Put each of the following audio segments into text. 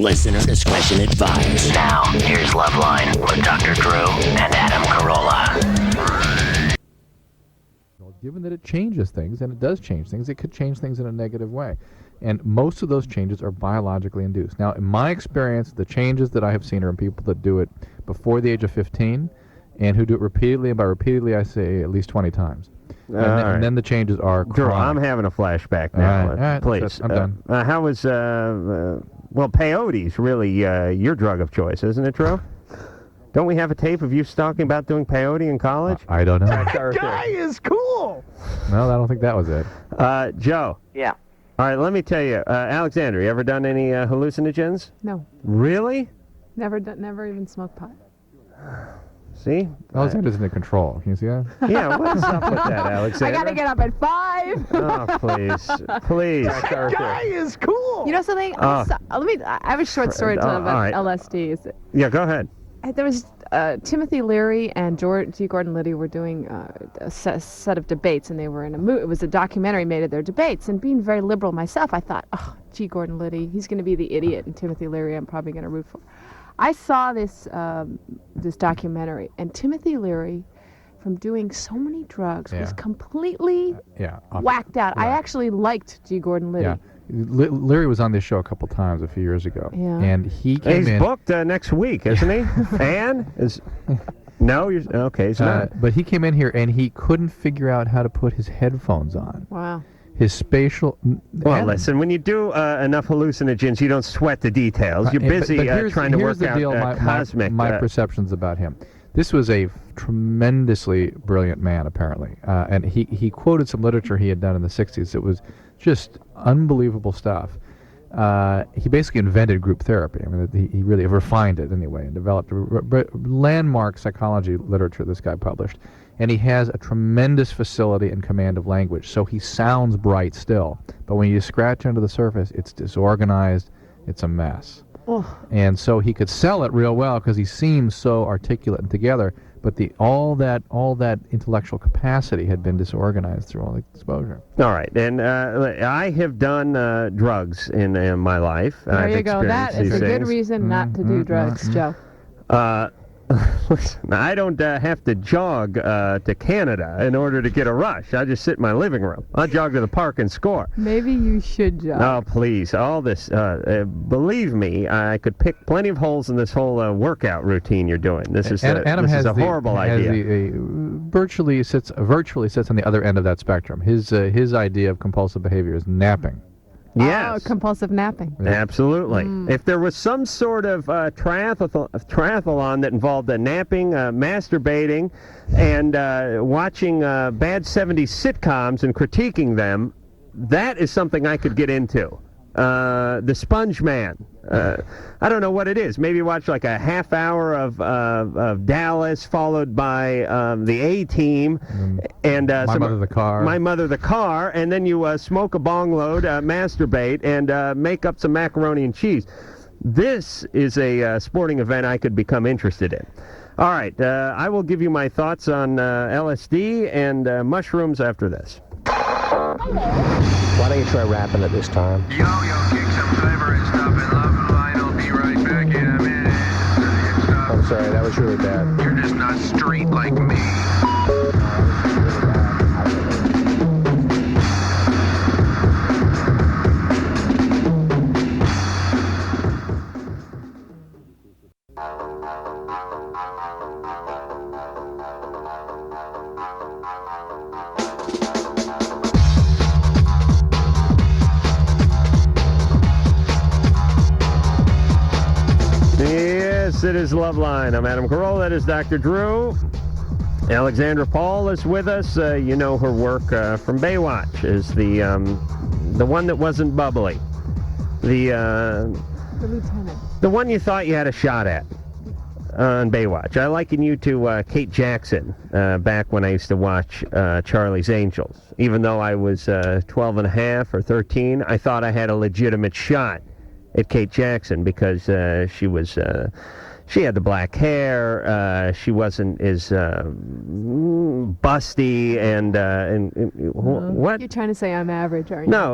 Listener discretion advised. Now, here's LoveLine with Dr. Drew and Adam Carolla. Well, given that it changes things, and it does change things, it could change things in a negative way. And most of those changes are biologically induced. Now, in my experience, the changes that I have seen are in people that do it before the age of 15 and who do it repeatedly, and by repeatedly I say at least 20 times. And then the changes are Drew, chronic. I'm having a flashback now. All right, please. I'm done. How was, well, peyote's really your drug of choice, isn't it, Drew? Don't we have a tape of you talking about doing peyote in college? I don't know. That guy is cool. No, I don't think that was it. Joe. Yeah. All right, let me tell you. Alexandra, you ever done any hallucinogens? No, Really? never even smoked pot. See? Alexander's in control. Can you see that? Yeah, what's up with that, I Alexandra? gotta get up at 5. Oh, please. Please. That guy is cool. You know something? I have a short story to tell about all right. LSD. Yeah, go ahead. There was Timothy Leary and G. Gordon Liddy were doing a set of debates, and they were in a movie. It was a documentary made of their debates. And being very liberal myself, I thought, oh, G. Gordon Liddy, he's going to be the idiot, and Timothy Leary, I'm probably going to root for. I saw this documentary, and Timothy Leary, from doing so many drugs, was completely whacked out. Right. I actually liked G. Gordon Liddy. Yeah. Leary was on this show a couple times a few years ago, and he came in. He's booked next week, isn't he? And is no, you're okay. He's not. But he came in here and he couldn't figure out how to put his headphones on. Wow. His spatial. Well, listen. When you do enough hallucinogens, you don't sweat the details. You're busy trying to work out cosmic. My perceptions about him. This was a tremendously brilliant man, apparently, and he quoted some literature he had done in the '60s. It was just unbelievable stuff. He basically invented group therapy. I mean, he really refined it anyway and developed landmark psychology literature this guy published. And he has a tremendous facility and command of language, so he sounds bright still. But when you scratch under the surface, it's disorganized, it's a mess. Oh. And so he could sell it real well because he seems so articulate and together, but all that intellectual capacity had been disorganized through all the exposure. All right, and I have done drugs in my life. There you go. That is a good reason not to do drugs, Joe. Listen, I don't have to jog to Canada in order to get a rush. I just sit in my living room. I jog to the park and score. Maybe you should jog. Oh, please. All this, believe me, I could pick plenty of holes in this whole workout routine you're doing. This is a horrible idea. Virtually sits on the other end of that spectrum. His idea of compulsive behavior is napping. Yes. Oh, compulsive napping. Absolutely. If there was some sort of triathlon that involved napping, masturbating, and watching bad 70s sitcoms and critiquing them, that is something I could get into. The Sponge Man. I don't know what it is. Maybe watch like a half hour of Dallas, followed by the A-Team, and My Mother the Car, and then you smoke a bong load, masturbate, and make up some macaroni and cheese. This is a sporting event I could become interested in. All right, I will give you my thoughts on LSD and mushrooms after this. Why don't you try rapping at this time? Yo, kick some favorite stuff in LoveLine. I'll be right back in a minute. I'm sorry, that was really bad. You're just not street like me. Yes, it is LoveLine. I'm Adam Carolla. That is Dr. Drew. Alexandra Paul is with us. You know her work from Baywatch is the one that wasn't bubbly. The lieutenant. The one you thought you had a shot at on Baywatch. I liken you to Kate Jackson back when I used to watch Charlie's Angels. Even though I was 12 and a half or 13, I thought I had a legitimate shot at Kate Jackson because she had the black hair. She wasn't as busty and what? You're trying to say I'm average, aren't you? No.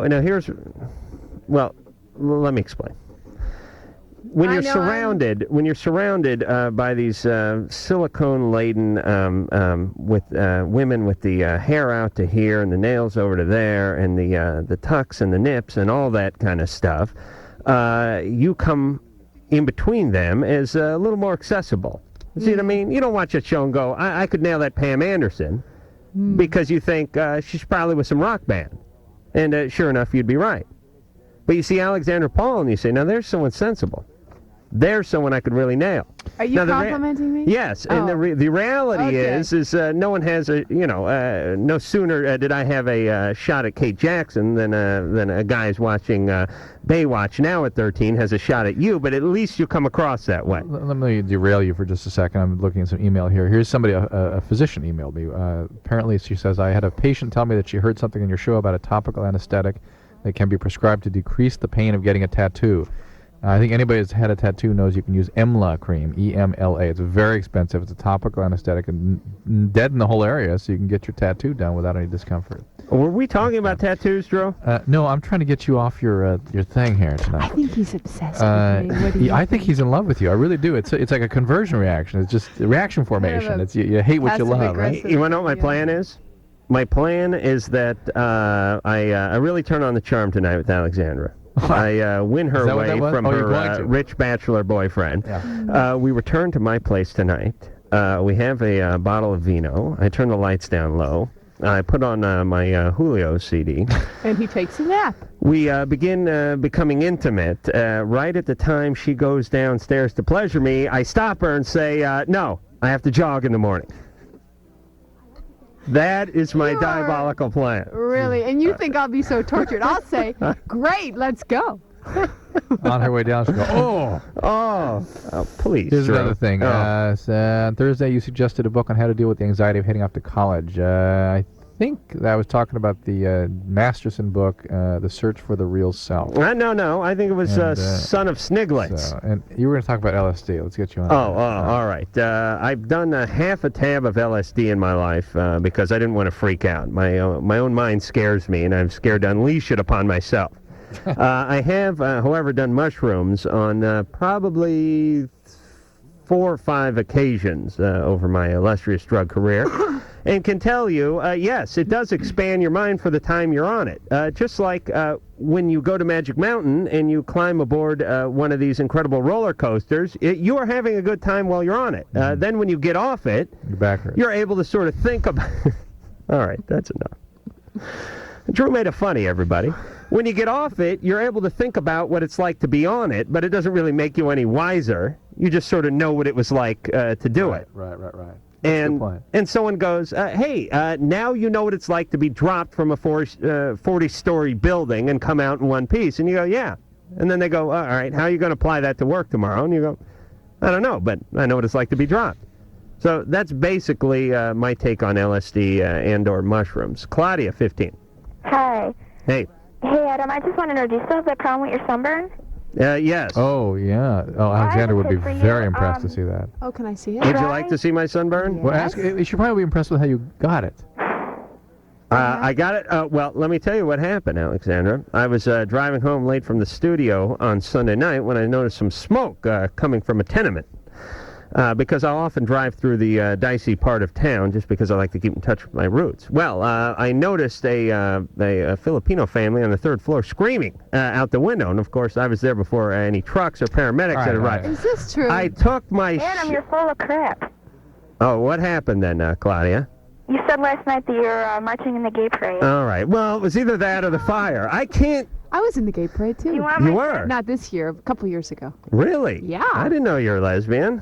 Well, let me explain. when I you're know, surrounded by these silicone-laden with women with the hair out to here and the nails over to there and the tucks and the nips and all that kind of stuff, you come in between them as a little more accessible. See what I mean? You don't watch that show and go, I could nail that Pam Anderson, because you think she's probably with some rock band. And sure enough, you'd be right. But you see Alexandra Paul and you say, now there's someone sensible. There's someone I could really nail. Are you complimenting me? Yes, and the reality Okay. is no one has no sooner did I have a shot at Kate Jackson than a guy's watching Baywatch now at 13 has a shot at you, but at least you come across that way. Let me derail you for just a second. I'm looking at some email here. Here's somebody, a physician emailed me. Apparently, she says, I had a patient tell me that she heard something in your show about a topical anesthetic that can be prescribed to decrease the pain of getting a tattoo. I think anybody who's had a tattoo knows you can use EMLA cream, E-M-L-A. It's very expensive. It's a topical anesthetic and deaden the whole area so you can get your tattoo done without any discomfort. Were we talking about tattoos, Drew? No, I'm trying to get you off your thing here I tonight. think he's obsessed with me. What do you I think he's in love with you. I really do. It's like a conversion reaction. It's just a reaction formation. It's you hate what you love, right? passive-aggressive. You want to know what my plan is? My plan is that I really turn on the charm tonight with Alexandra. I win her Is that what away that was? from Oh, you're going her to. rich bachelor boyfriend. Yeah. We return to my place tonight. We have a bottle of vino. I turn the lights down low. I put on my Julio CD. And he takes a nap. We begin becoming intimate. Right at the time she goes downstairs to pleasure me, I stop her and say, no, I have to jog in the morning. That is my You are- diabolical plan. Really? And you think I'll be so tortured? I'll say, great, let's go. On her way down, she'll go, Oh, please. Here's Drew. another thing. Oh. On Thursday, you suggested a book on how to deal with the anxiety of heading off to college. I think that I was talking about the Masterson book, The Search for the Real Self. No. I think it was And, Son of Sniglets. And you were going to talk about LSD. Let's get you on. Oh, all right. I've done half a tab of LSD in my life because I didn't want to freak out. My own mind scares me, and I'm scared to unleash it upon myself. I have, however, done mushrooms on probably 4 or 5 occasions over my illustrious drug career, and can tell you, yes, it does expand your mind for the time you're on it. Just like when you go to Magic Mountain and you climb aboard one of these incredible roller coasters, you are having a good time while you're on it. Then when you get off it, Your back hurts. you're able to sort of think about... All right, that's enough. Drew made it funny, everybody. When you get off it, you're able to think about what it's like to be on it, but it doesn't really make you any wiser. You just sort of know what it was like to do it. Right. That's a good point. And someone goes, hey, now you know what it's like to be dropped from a 40-story building and come out in one piece. And you go, yeah. And then they go, all right, how are you going to apply that to work tomorrow? And you go, I don't know, but I know what it's like to be dropped. So that's basically my take on LSD and or mushrooms. Claudia, 15. Hi. Hey. Hey, Adam, I just want to know, do you still have that problem with your sunburn? Yes. Oh, yeah. Oh, Alexander would be for you, very impressed to see that. Oh, can I see it? Would you like to see my sunburn? Well, you should probably be impressed with how you got it. I got it. Well, let me tell you what happened, Alexandra. I was driving home late from the studio on Sunday night when I noticed some smoke coming from a tenement. Because I'll often drive through the dicey part of town just because I like to keep in touch with my roots. Well, I noticed a Filipino family on the 3rd floor screaming out the window. And, of course, I was there before any trucks or paramedics had arrived. Is this true? I took my... Adam, you're full of crap. Oh, what happened then, Claudia? You said last night that you're marching in the gay parade. All right. Well, it was either that or the fire. I can't... I was in the gay parade, too. You want You my were? Not this year, a couple years ago. Really? Yeah. I didn't know you were a lesbian.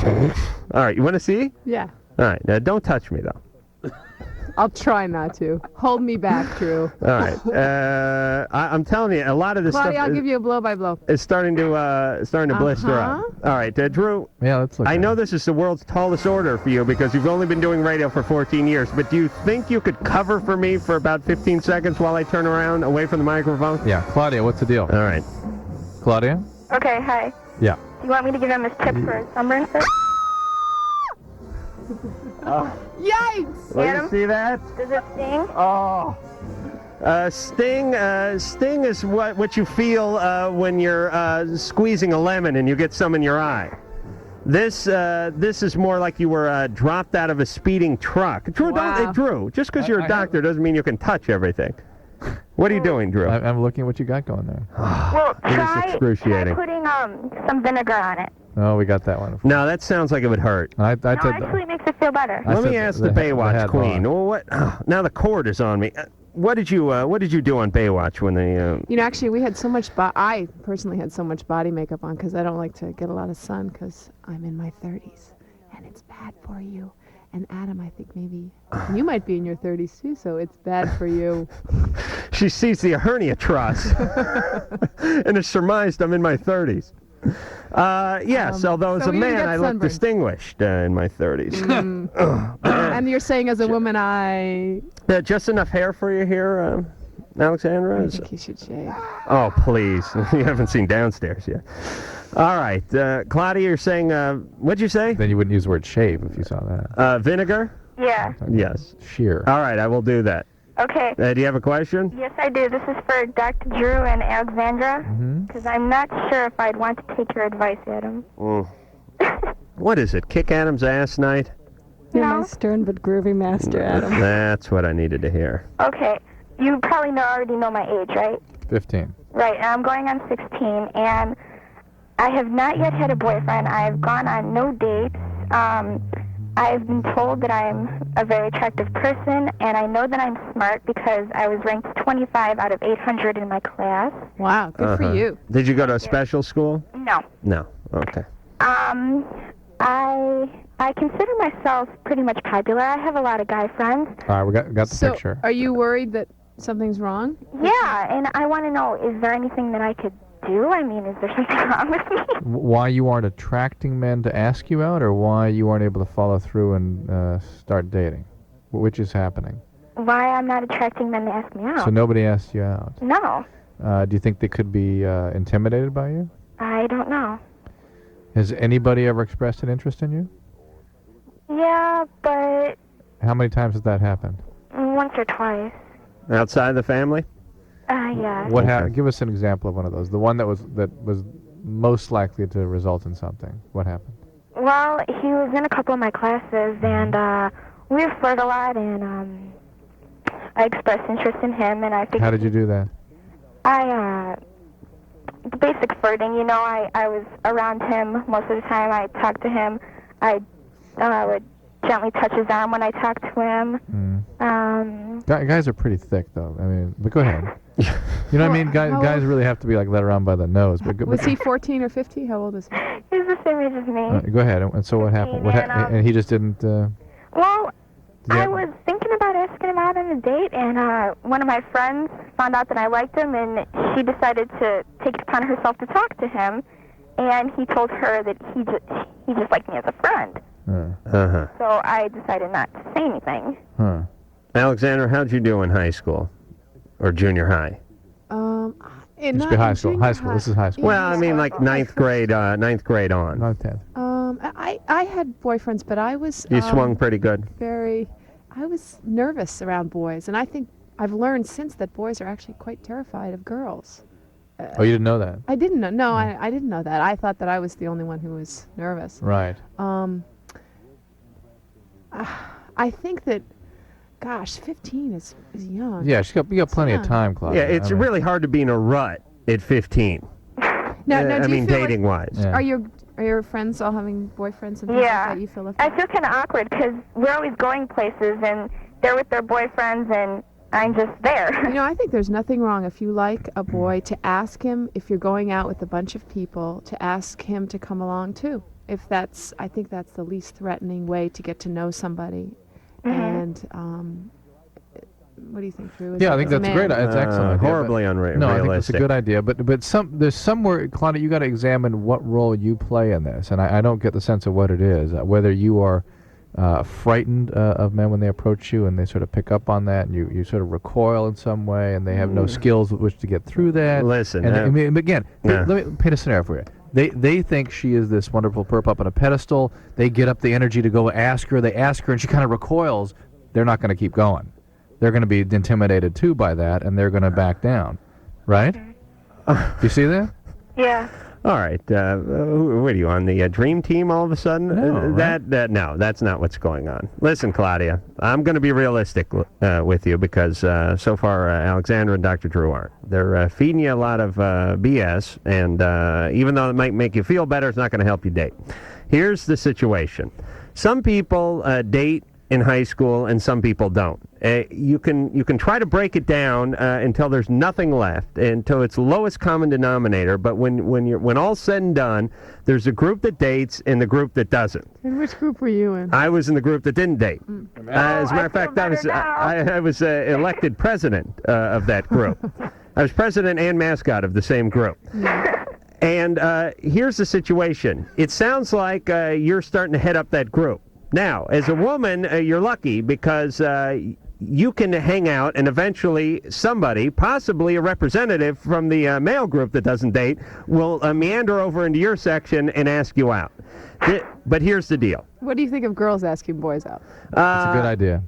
All right. You want to see? Yeah. All right. Now, don't touch me, though. I'll try not to. Hold me back, Drew. All right. I'm telling you, a lot of this Claudia, stuff I'll give you a blow by blow. is starting to blister up. All right, Drew. Yeah, let's look. I at know it. this is the world's tallest order for you because you've only been doing radio for 14 years, but do you think you could cover for me for about 15 seconds while I turn around away from the microphone? Yeah, Claudia, what's the deal? All right. Claudia? Okay, hi. Yeah. Do you want me to give him his tip for his sunburn fix? Yikes! Well, Adam? you see that? Does it sting? Oh. Sting is what you feel when you're squeezing a lemon and you get some in your eye. This is more like you were dropped out of a speeding truck. Drew, Wow. Drew, just because you're a doctor doesn't mean you can touch everything. What are you doing, Drew? I'm looking at what you got going there. Well, It is try excruciating. putting some vinegar on it. Oh, we got that one. No, that sounds like it would hurt. I No, said actually, it makes it feel better. I Let me said ask the the head- the Baywatch head queen. bar. Well, what? Now the cord is on me. What did you do on Baywatch when they? You know, actually, we had so much. I personally had so much body makeup on because I don't like to get a lot of sun because I'm in my 30s, and it's bad for you. And Adam, I think maybe you might be in your 30s too, so it's bad for you. She sees the hernia truss, and it's surmised I'm in my 30s. Yes, although as so a you're gonna man get I look sunburned. distinguished in my 30s. And you're saying as a woman, I Just enough hair for you here, Alexandra? think you should shave. Oh, please. You haven't seen downstairs yet. All right. Claudia, you're saying, what'd you say? Then you wouldn't use the word shave if you saw that. Vinegar? Yeah. Yes. Sheer. All right, I will do that. Okay. Do you have a question? Yes, I do. This is for Dr. Drew and Alexandra, Mm-hmm. because I'm not sure if I'd want to take your advice, Adam. What is it? Kick Adam's ass night? You're No? my stern but groovy master, Adam. That's what I needed to hear. Okay. You probably already know my age, right? 15. Right. And I'm going on 16, and I have not yet had a boyfriend. I've gone on no dates. I've been told that I'm a very attractive person, and I know that I'm smart because I was ranked 25 out of 800 in my class. Wow, good for you. Did you go to a special school? No. No. Okay. I consider myself pretty much popular. I have a lot of guy friends. All right, we got the So, picture. are you worried that something's wrong? Yeah, and I want to know, is there anything that I could do? I mean, is there something wrong with me? Why you aren't attracting men to ask you out, or why you aren't able to follow through and start dating? Which is happening? Why I'm not attracting men to ask me out? So nobody asked you out. No, Do you think they could be intimidated by you? I don't know. Has anybody ever expressed an interest in you? Yeah, but How many times has that happened? once or twice. Outside the family? Yeah. What Okay. happened? Give us an example of one of those. The one that was most likely to result in something. What happened? Well, he was in a couple of my classes, and we would flirt a lot, and I expressed interest in him, and I think How did you do that? the basic flirting, you know, I was around him most of the time. I talked to him. I would gently touch his arm when I talked to him. Guys are pretty thick, though. I mean, but go ahead. You know what I mean? Guys really have to be like led around by the nose. But Was he 14 or 15? How old is he? He's the same age as me. go ahead. And so what happened? And he just didn't. Well, Yeah. I was thinking about asking him out on a date, and one of my friends found out that I liked him, and she decided to take it upon herself to talk to him, and he told her that he just liked me as a friend. Uh-huh. So I decided not to say anything. Alexandra, how'd you do in high school? Or junior high? It should be high school. High school. This is high school. Well, I mean, like ninth grade on. Not 10th. I had boyfriends, but I was You swung pretty good. I was nervous around boys, and I think I've learned since that boys are actually quite terrified of girls. Oh, you didn't know that? I didn't know. No, I didn't know that. I thought that I was the only one who was nervous. Right. I think that, gosh, 15 is young. Yeah, you got plenty of time, Claudia. Yeah, it's I mean, really hard to be in a rut at 15. Now, I do you mean, feel like- dating-wise. Yeah. Are your friends all having boyfriends and things Yeah. like that? You feel like I feel kind of awkward because we're always going places, and they're with their boyfriends, and I'm just there. You know, I think there's nothing wrong if you like a boy to ask him, if you're going out with a bunch of people, to ask him to come along too. I think that's the least threatening way to get to know somebody. And what do you think, Drew? Yeah, I think that's a great. It's excellent. idea, Horribly but- unrealistic. No, I think it's a good idea. But there's somewhere, Claudia, you got to examine what role you play in this, and I don't get the sense of what it is. Whether you are frightened of men when they approach you, and they sort of pick up on that, and you sort of recoil in some way, and they have no skills with which to get through that. Listen, and I mean, again, yeah. let me paint a scenario for you. They think she is this wonderful perp up on a pedestal. They get up the energy to go ask her. They ask her, and she kind of recoils. They're not going to keep going. they're going to be intimidated too by that, and they're going to back down, right? Do you see that? Yeah. All right. What are you on the dream team all of a sudden? No, right? No, that's not what's going on. Listen, Claudia, I'm going to be realistic with you because so far Alexandra and Dr. Drew aren't. They're feeding you a lot of BS, and even though it might make you feel better, it's not going to help you date. Here's the situation. Some people date in high school, and some people don't. You can try to break it down until there's nothing left, until it's lowest common denominator. But when all's said and done, there's a group that dates and the group that doesn't. And which group were you in? I was in the group that didn't date. As a matter of fact, I was elected president of that group. I was president and mascot of the same group. And here's the situation. It sounds like you're starting to head up that group. Now, as a woman, you're lucky because you can hang out and eventually somebody, possibly a representative from the male group that doesn't date, will meander over into your section and ask you out. But here's the deal. What do you think of girls asking boys out? That's a good idea.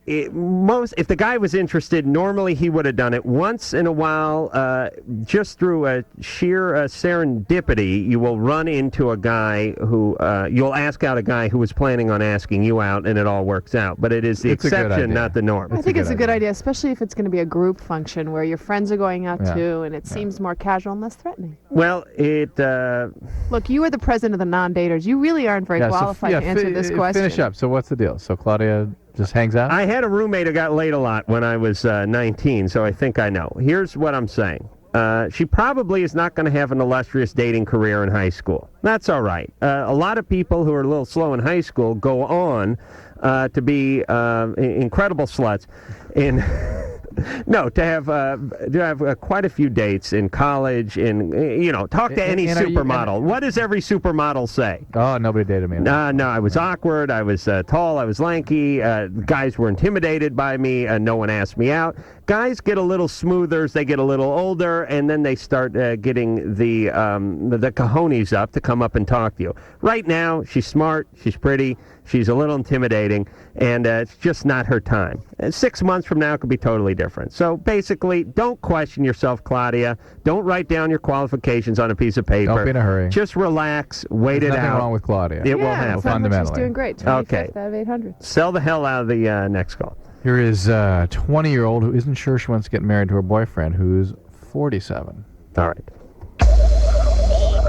If the guy was interested, normally he would have done it. Once in a while, just through a sheer serendipity, you will run into a guy who you'll ask out a guy who was planning on asking you out, and it all works out. But it is the exception, not the norm. I think it's a good idea, especially if it's going to be a group function where your friends are going out too, and it seems more casual and less threatening. Well, Look, you are the president of the non-daters. You really aren't very qualified to answer this question. Finish up. So what's the deal? So Claudia just hangs out? I had a roommate who got laid a lot when I was 19, so I think I know. Here's what I'm saying. She probably is not going to have an illustrious dating career in high school. That's all right. A lot of people who are a little slow in high school go on to be incredible sluts in... No, to have quite a few dates in college, talk to any supermodel. What does every supermodel say? Oh, nobody dated me. No, I was awkward, I was tall, I was lanky, guys were intimidated by me, no one asked me out. Guys get a little smoother as they get a little older, and then they start getting the cojones up to come up and talk to you. Right now, she's smart, she's pretty, she's a little intimidating, and it's just not her time. 6 months from now, it could be totally different. So basically, don't question yourself, Claudia. Don't write down your qualifications on a piece of paper. Don't be in a hurry. Just relax, wait it out. There's nothing wrong with Claudia. It will happen. Fundamentally. She's doing great. 25th out of 800. Sell the hell out of the next call. Here is a 20-year-old who isn't sure she wants to get married to her boyfriend, who's 47. All right. People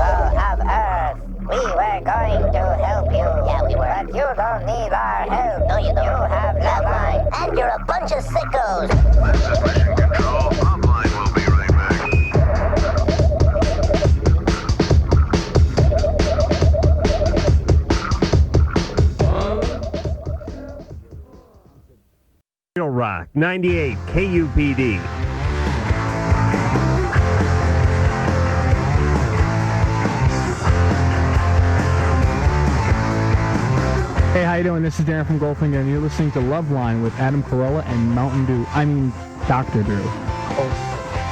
of Earth, we were going to help you. Yeah, we were. But you don't need our help. No, you don't. You have LoveLine, and you're a bunch of sickos. This is Mission Control. LoveLine will be right back. Real Rock, 98 KUPD. Hey, how you doing? This is Darren from Goldfinger, and you're listening to LoveLine with Adam Carolla and Dr. Drew.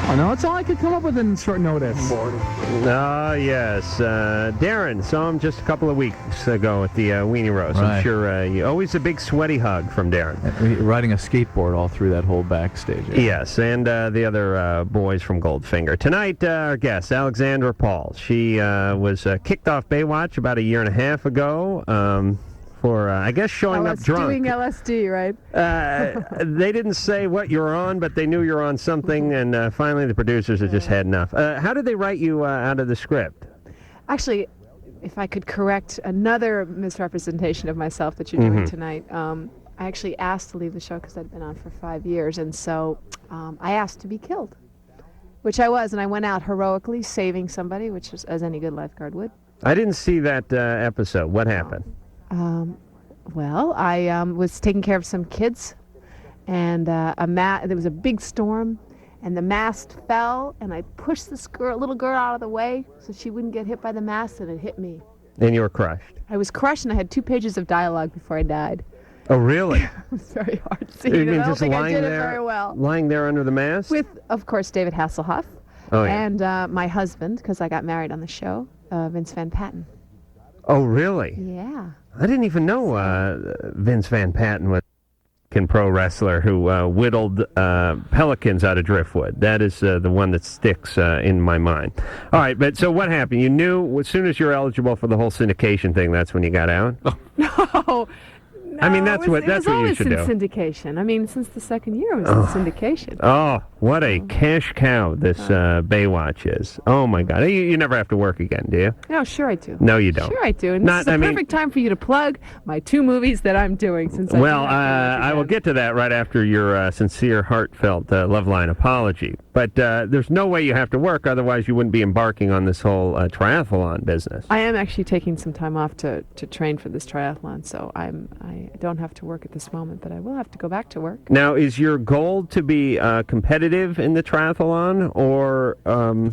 Oh, no, that's all I could come up with in short notice. Oh, yes. Darren saw him just a couple of weeks ago at the Weenie Roast. Right. I'm sure always a big sweaty hug from Darren. Riding a skateboard all through that whole backstage area. Yes, and the other boys from Goldfinger. Tonight, our guest, Alexandra Paul. She was kicked off Baywatch about a year and a half ago. For, I guess, showing up drunk. Doing LSD, right? They didn't say what you were on, but they knew you were on something, and finally the producers had just had enough. How did they write you out of the script? Actually, if I could correct another misrepresentation of myself that you're doing tonight, I actually asked to leave the show because I'd been on for 5 years, and so I asked to be killed, which I was, and I went out heroically saving somebody, which is as any good lifeguard would. I didn't see that episode. What happened? Well, I was taking care of some kids, and there was a big storm, and the mast fell, and I pushed this little girl out of the way so she wouldn't get hit by the mast, and it hit me. And you were crushed. I was crushed, and I had 2 pages of dialogue before I died. Oh, really? It was very hard to see. You mean I don't just think I lying did there, it very well. lying there under the mast? With, of course, David Hasselhoff, and my husband, because I got married on the show, Vince Van Patten. Oh, really? Yeah. I didn't even know Vince Van Patten was... pro wrestler who whittled pelicans out of driftwood. That is the one that sticks in my mind. All right, but so what happened? You knew as soon as you're eligible for the whole syndication thing, that's when you got out? No. I mean, that's what you should do. Syndication. I mean, since the second year, it was in syndication. Oh, what a cash cow this Baywatch is. Oh, my God. You never have to work again, do you? No, sure I do. No, you don't. Sure I do. And this is the perfect time for you to plug my 2 movies that I'm doing. I will get to that right after your sincere, heartfelt LoveLine apology. But there's no way you have to work, otherwise you wouldn't be embarking on this whole triathlon business. I am actually taking some time off to train for this triathlon, so I don't have to work at this moment, but I will have to go back to work. Now, is your goal to be competitive in the triathlon, or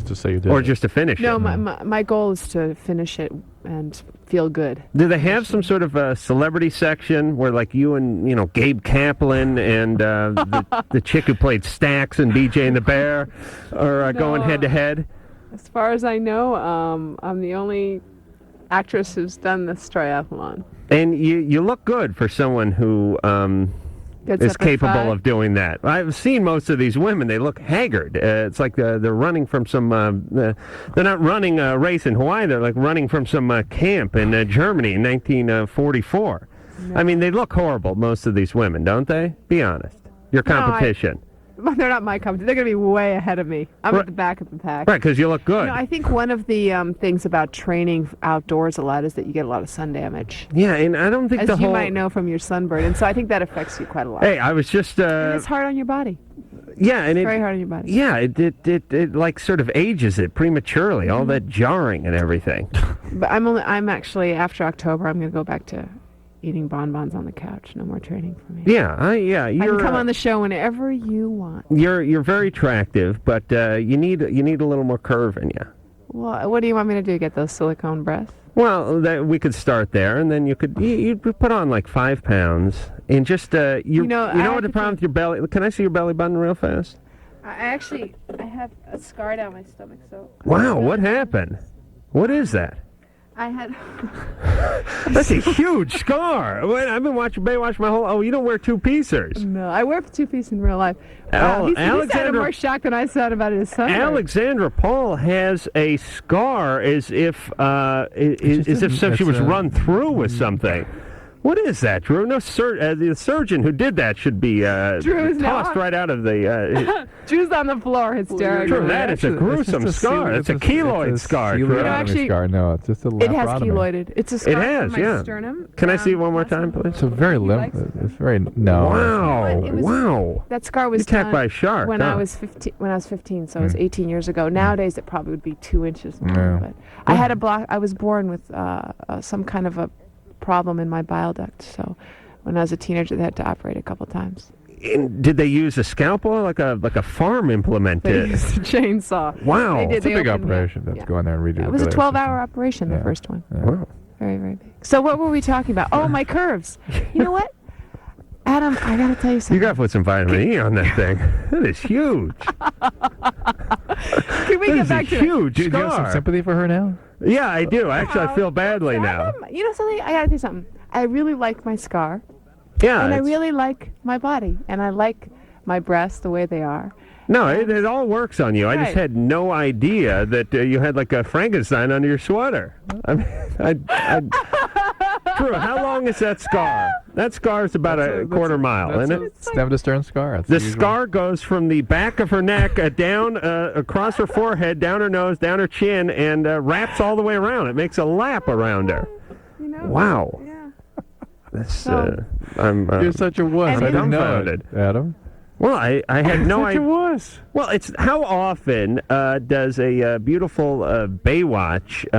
just to finish it? No, my goal is to finish it and feel good. Do they have some sort of a celebrity section where, like, you and Gabe Kaplan and the chick who played Stax and BJ and the Bear are going head to head? As far as I know, I'm the only actress who's done this triathlon. And you look good for someone who is capable of doing that. I've seen most of these women; they look haggard. It's like they're running from some. They're not running a race in Hawaii. They're like running from some camp in Germany in 1944. No. I mean, they look horrible. Most of these women, don't they? Be honest. Your competition. They're not my competition. They're going to be way ahead of me. I'm at the back of the pack. Right, because you look good. I think one of the things about training outdoors a lot is that you get a lot of sun damage. Yeah, and I don't think as you might know from your sunburn, and so I think that affects you quite a lot. Hey, I was just. And it's hard on your body. Yeah, and it's very hard on your body. Yeah, it like sort of ages it prematurely. All that jarring and everything. But I'm actually after October. I'm going to go back to eating bonbons on the couch. No more training for me. Yeah, I can come on the show whenever you want. You're very attractive, but you need a little more curve in you. Well, what do you want me to do? Get those silicone breasts? Well, we could start there, and then you put on like 5 pounds, and just you know what the problem with your belly? Can I see your belly button real fast? I have a scar down my stomach. So. Wow, what happened? What is that? I had. That's a huge scar. I've been watching Baywatch my whole. Oh, you don't wear 2-piecers. No, I wear 2-piece in real life. He sounded more shocked than I sounded about his son. Alexandra Paul has a scar as if she was run through with something. What is that, Drew? No, the surgeon who did that should be tossed right out of the... Drew's on the floor hysterical. Drew, that is a gruesome scar. It's a keloid scar. No, it's just a laparotomy. It has keloided. It's a scar on my sternum. Can I see it one more time, please? It's a very It's very... No. Wow. That scar was attacked by a shark. When I was 15, so it was 18 years ago. Nowadays, it probably would be 2 inches long. But I had a block. I was born with some kind of a problem in my bile duct, so when I was a teenager they had to operate a couple times. And did they use a scalpel, like a farm implement? They used a chainsaw. Wow, it's a big operation. Let's go in there and redo it. It was a 12-hour operation, the first one. Yeah. Wow, very, very big. So what were we talking about? Oh, my curves. You know what, Adam? I gotta tell you something. You gotta put some vitamin E on that thing. That is huge. Can we get back to huge scar? Do you have some sympathy for her now? Yeah, I do. Actually, I feel badly now. You know something? I gotta tell you something. I really like my scar. Yeah. And I really like my body. And I like my breasts the way they are. No, it all works on you. Right. I just had no idea that you had like a Frankenstein under your sweater. I mean, Drew, how long is that scar? That scar is about a quarter mile, isn't it? Stem to stern scar. The scar goes from the back of her neck down across her forehead, down her nose, down her chin, and wraps all the way around. It makes a lap around her. You know, wow. Yeah. That's you're such a wuss. I didn't know it, Adam. Well, I had no idea. Was. Well, it's how often does a beautiful Baywatch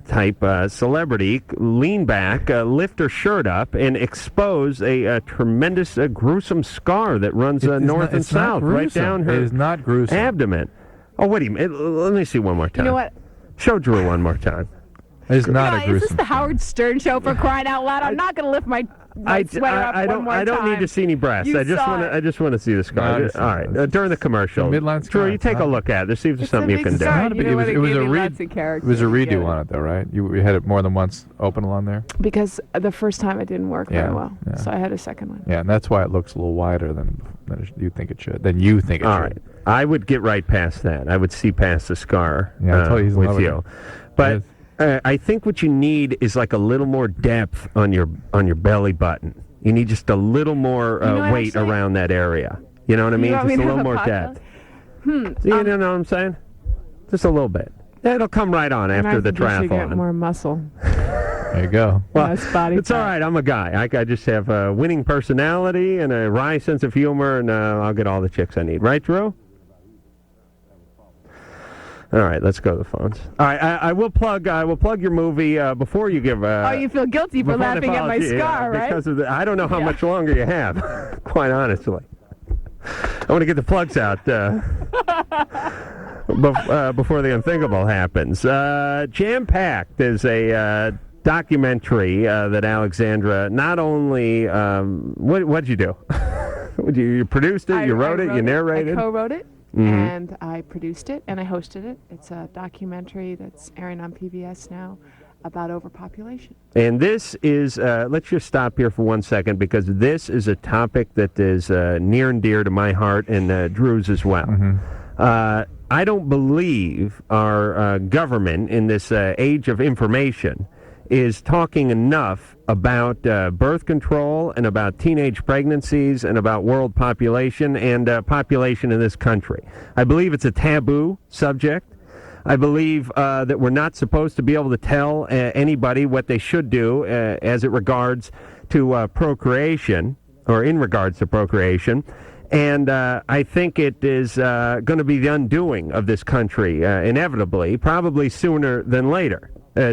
type celebrity lean back, lift her shirt up, and expose a tremendous, gruesome scar that runs north and south right down her it is not gruesome. Abdomen? Oh, wait a minute. Let me see one more time. You know what? Show Drew one more time. It's not a Is gruesome. this the Howard Stern show for crying out loud? I'm not going to lift my sweater up one more I don't time. need to see any breasts. You I just saw want it. to. I just want to see the scar. No, All right. During the commercial, midline scar. Drew, you take a look at it. See if there's It's a something you big can do. scar. Not a You big- know what, it was a gave me read. lots of character. It was a You get redo it. on it, though, right? You had it more than once open along there. Because the first time it didn't work Yeah, very well, yeah. so I had a second one. Yeah, and that's why it looks a little wider than you think it should. Than you think it All should. right. I would get right past that. I would see past the scar Yeah, I told you he's in love with with you. it. But I think what you need is like a little more depth on your belly button. You need just a little more weight actually- around that area. You know what I mean? want Just me a to little have more a pot depth. You know what I'm saying? Just a little bit. It'll come right on And after I the think you should get triathlon. more muscle. There you go. Well, less body it's all fat. right. I'm a guy. I just have a winning personality and a wry sense of humor, and I'll get all the chicks I need. Right, Drew? All right, let's go to the phones. All right, I will plug your movie before you give. Oh, you feel guilty for before the laughing at my apology, scar, right? Because of I don't know how much longer you have. Quite honestly, I want to get the plugs out before the unthinkable happens. Jam Packed is a documentary that Alexandra not only what'd you do? You produced it, you wrote it, you narrated. I co-wrote it, Mhm. and I produced it, and I hosted it. It's a documentary that's airing on PBS now about overpopulation. And this is, let's just stop here for 1 second, because this is a topic that is near and dear to my heart and Drew's as well. I don't believe our government in this age of information is talking enough about birth control and about teenage pregnancies and about world population and population in this country. I believe it's a taboo subject. I believe that we're not supposed to be able to tell anybody what they should do as it regards to procreation, or in regards to procreation. And I think it is going to be the undoing of this country, inevitably, probably sooner than later.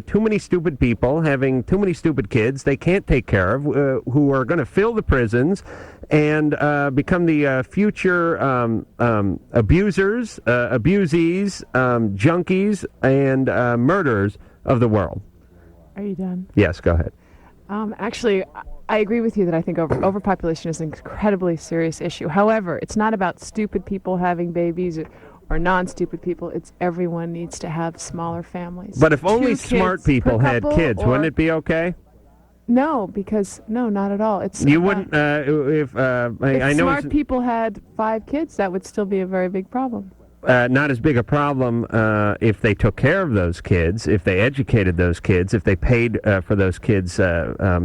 Too many stupid people having too many stupid kids they can't take care of, who are going to fill the prisons and become the future abusers, abusees, junkies, and murderers of the world. Are you done? Yes, go ahead. Actually, I agree with you that I think overpopulation is an incredibly serious issue. However, it's not about stupid people having babies or non-stupid people. It's everyone needs to have smaller families. But if only 2 smart kids people per had couple, kids, or- wouldn't it be okay? No, because no, not at all. It's You about- wouldn't, if If I know smart it's people had 5 kids, that would still be a very big problem. not as big a problem if they took care of those kids, if they educated those kids, if they paid for those kids'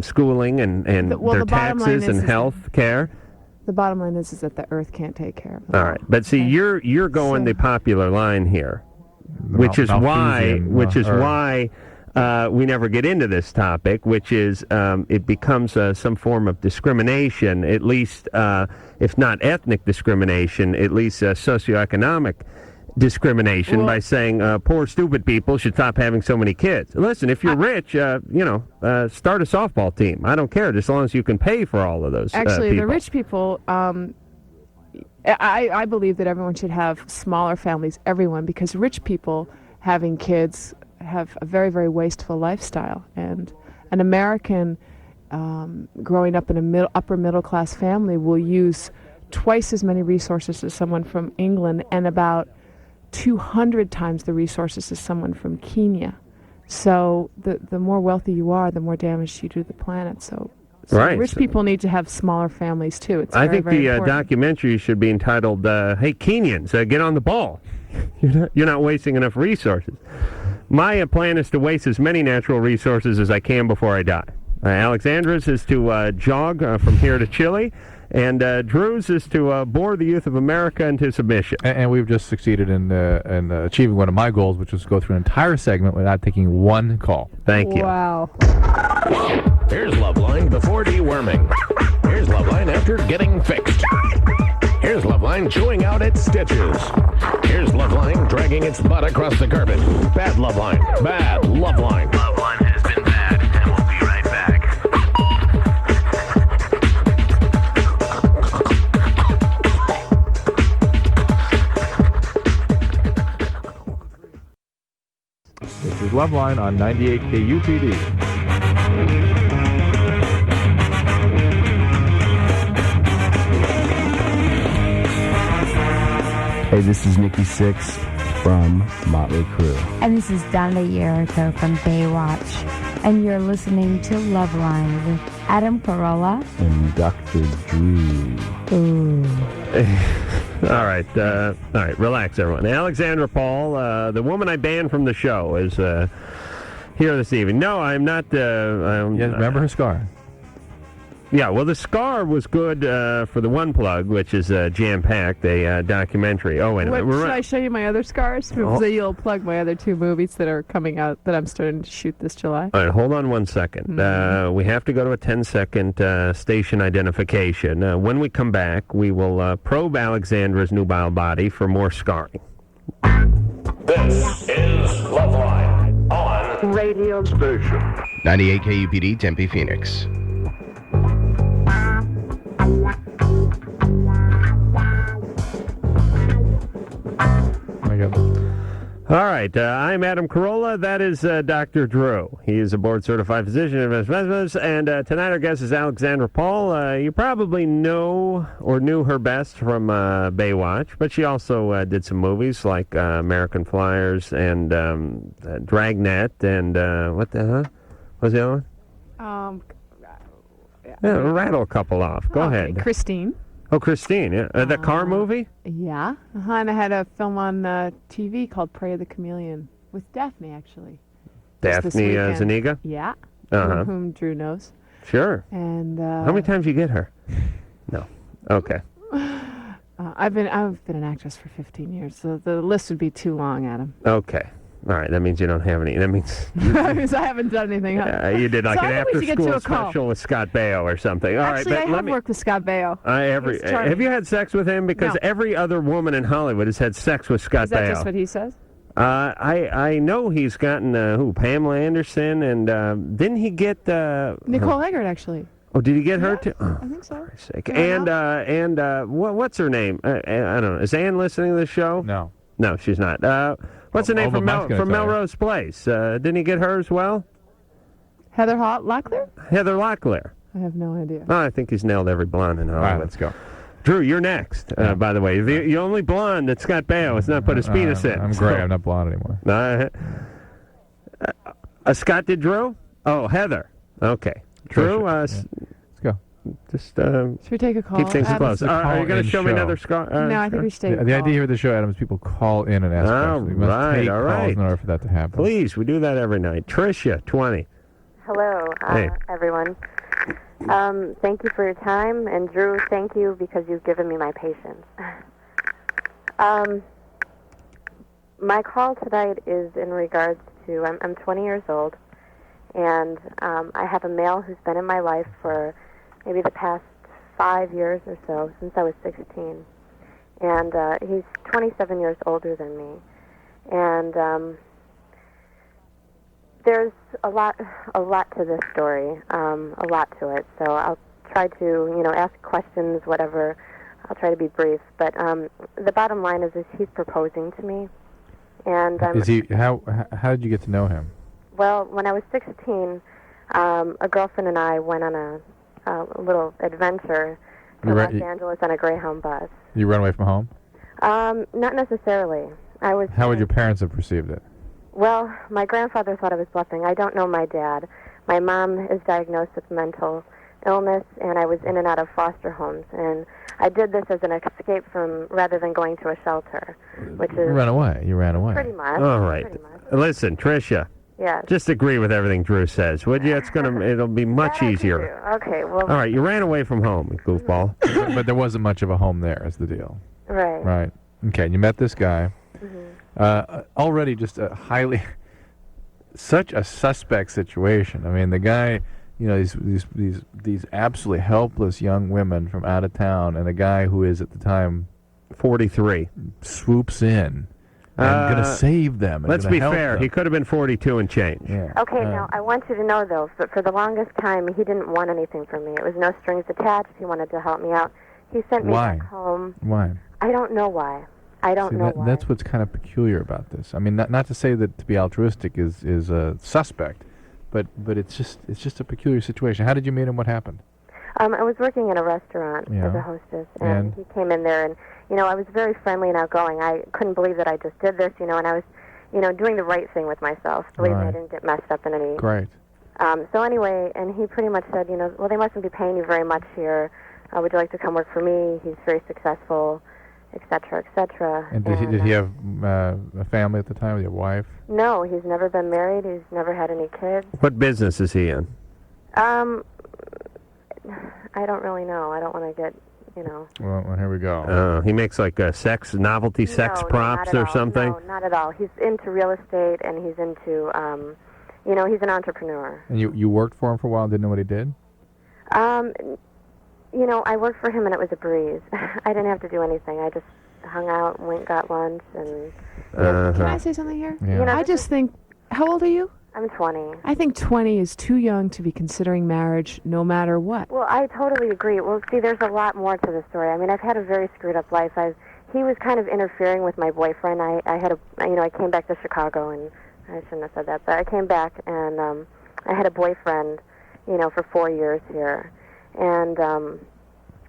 schooling and their the bottom line taxes and is health care. The bottom line is that the Earth can't take care of them. All right, but see, you're going the popular line here, which is why we never get into this topic, which is it becomes some form of discrimination, at least if not ethnic discrimination, at least socioeconomic discrimination, by saying poor stupid people should stop having so many kids. Listen, if you're rich, start a softball team. I don't care, as long as you can pay for all of those Actually, people. the rich people, I believe that everyone should have smaller families, everyone, because rich people having kids have a very, very wasteful lifestyle. And an American growing up in a upper middle class family will use twice as many resources as someone from England and about 200 times the resources as someone from Kenya. So the more wealthy you are, the more damage you do to the planet. So Right. rich people need to have smaller families too. It's I very, think very the important. documentary should be entitled, Hey Kenyans, get on the ball. You're not wasting enough resources. My plan is to waste as many natural resources as I can before I die. Alexandra's is to jog from here to Chile, and Drew's is to bore the youth of America into submission. And we've just succeeded in achieving one of my goals, which was to go through an entire segment without taking one call. Thank you. Wow. Here's LoveLine before deworming. Here's LoveLine after getting fixed. Here's LoveLine chewing out its stitches. Here's LoveLine dragging its butt across the carpet. Bad LoveLine. Bad LoveLine. LoveLine has been bad, and we'll be right back. This is Loveline on 98 KUPD. Hey, this is Nikki Sixx from Motley Crue. And this is Donna Yerito from Baywatch. And you're listening to Loveline with Adam Carolla And Dr. Drew. Ooh. All right, relax, everyone. Alexandra Paul, the woman I banned from the show, is here this evening. No, I'm not. Remember her scar? Yeah, well, the scar was good for the one plug, which is jam-packed, a documentary. Oh, wait a minute. Should I show you my other scars? So you'll plug my other 2 movies that are coming out that I'm starting to shoot this July. All right, hold on 1 second. We have to go to a 10-second station identification. When we come back, we will probe Alexandra's nubile body for more scarring. This is Loveline on radio station 98 KUPD Tempe, Phoenix. All right, I'm Adam Carolla. That is Dr. Drew. He is a board-certified physician and tonight our guest is Alexandra Paul. You probably know or knew her best from Baywatch, but she also did some movies like American Flyers and Dragnet and what was the other one? Rattle a couple off. Go ahead. Christine. Oh, Christine, yeah. The car movie? Yeah. And I had a film on TV called Prey of the Chameleon with Daphne, actually. Daphne Zuniga? Yeah. Uh-huh. Whom Drew knows. Sure. And how many times you get her? No. Okay. I've been an actress for 15 years, so the list would be too long, Adam. Okay. All right, that means you don't have any. That means that means I haven't done anything. You did like so an after-school special with Scott Baio or something. All Actually, right, I have worked with Scott Baio. Have you had sex with him? Because every other woman in Hollywood has had sex with Scott Baio. Is that just what he says? I know he's gotten Pamela Anderson, and didn't he get Nicole Eggert actually? Oh, did he get her too? Oh, I think so. For Christ's sake. And what's her name? I don't know. Is Ann listening to the show? No, she's not. What's the name from Melrose Place? Didn't he get her as well? Heather Locklear? Heather Locklear. I have no idea. Oh, I think he's nailed every blonde in Hollywood. All right, let's go. Drew, you're next, by the way. The only blonde that Scott Baio has not put his penis in. I'm gray. I'm not blonde anymore. Scott did Drew? Oh, Heather. Okay. Drew, let's go. Just should we take a call? Keep things close. Are you going to show me another scar? No, I think we should take a call. The idea here with the show, Adam, is people call in and ask questions. We must take calls in order for that to happen. Please, we do that every night. Tricia, 20. Hello, everyone. Thank you for your time, and Drew, thank you because you've given me my patience. My call tonight is in regards to, I'm 20 years old, and I have a male who's been in my life for maybe the past 5 years or so, since I was 16. And he's 27 years older than me. And there's a lot to this story, a lot to it. So I'll try to, ask questions, whatever. I'll try to be brief. But the bottom line is he's proposing to me. And is he? How did you get to know him? Well, when I was 16, a girlfriend and I went on a little adventure to Los Angeles on a Greyhound bus. You ran away from home? Not necessarily. How would your parents have perceived it? Well, my grandfather thought I was bluffing. I don't know my dad. My mom is diagnosed with mental illness, and I was in and out of foster homes. And I did this as an escape rather than going to a shelter, which is... You ran away. Pretty much. All right. Listen, Tricia. Yes. Just agree with everything Drew says, would you? It'll be much easier. Okay, well... All right, you ran away from home, you goofball. But there wasn't much of a home there, is the deal. Right. Right. Okay, you met this guy. Already just such a suspect situation. I mean, the guy, these absolutely helpless young women from out of town, and a guy who is at the time 43 swoops in and going to save them. Let's be fair. He could have been 42 and change. Yeah. Okay, now, I want you to know, though, for the longest time, he didn't want anything from me. It was no strings attached. He wanted to help me out. He sent me back home. Why? I don't know why. I don't know why. That's what's kind of peculiar about this. I mean, not to say that to be altruistic is a suspect, but it's just a peculiar situation. How did you meet him? What happened? I was working in a restaurant as a hostess, and he came in there, and I was very friendly and outgoing. I couldn't believe that I just did this, and I was, doing the right thing with myself. Believe me, I didn't get messed up in any. Great. So anyway, and he pretty much said, well, they mustn't be paying you very much here. Would you like to come work for me? He's very successful, et cetera, et cetera. And did he have a family at the time? With your wife? No, he's never been married. He's never had any kids. What business is he in? I don't really know. I don't want to get, Well, here we go. He makes like novelty sex props or something? No, not at all. He's into real estate, and he's into, he's an entrepreneur. And you worked for him for a while and didn't know what he did? I worked for him, and it was a breeze. I didn't have to do anything. I just hung out and went, got lunch, and... Can I say something here? Yeah. I just think, how old are you? I'm 20. I think 20 is too young to be considering marriage no matter what. Well, I totally agree. Well, see, there's a lot more to the story. I mean, I've had a very screwed up life. He was kind of interfering with my boyfriend. I came back to Chicago, and I shouldn't have said that, but I came back, and I had a boyfriend, for 4 years here. And,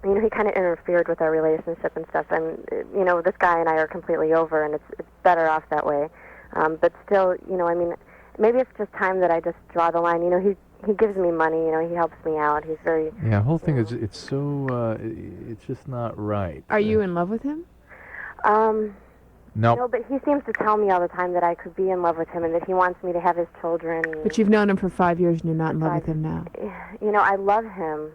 he kind of interfered with our relationship and stuff. And, this guy and I are completely over, and it's better off that way. But still, maybe it's just time that I just draw the line. He gives me money. He helps me out. He's very... Yeah, the whole thing is, it's so, it's just not right. Are you in love with him? No. No, but he seems to tell me all the time that I could be in love with him and that he wants me to have his children. But you've known him for 5 years and you're not in love with him now. I love him.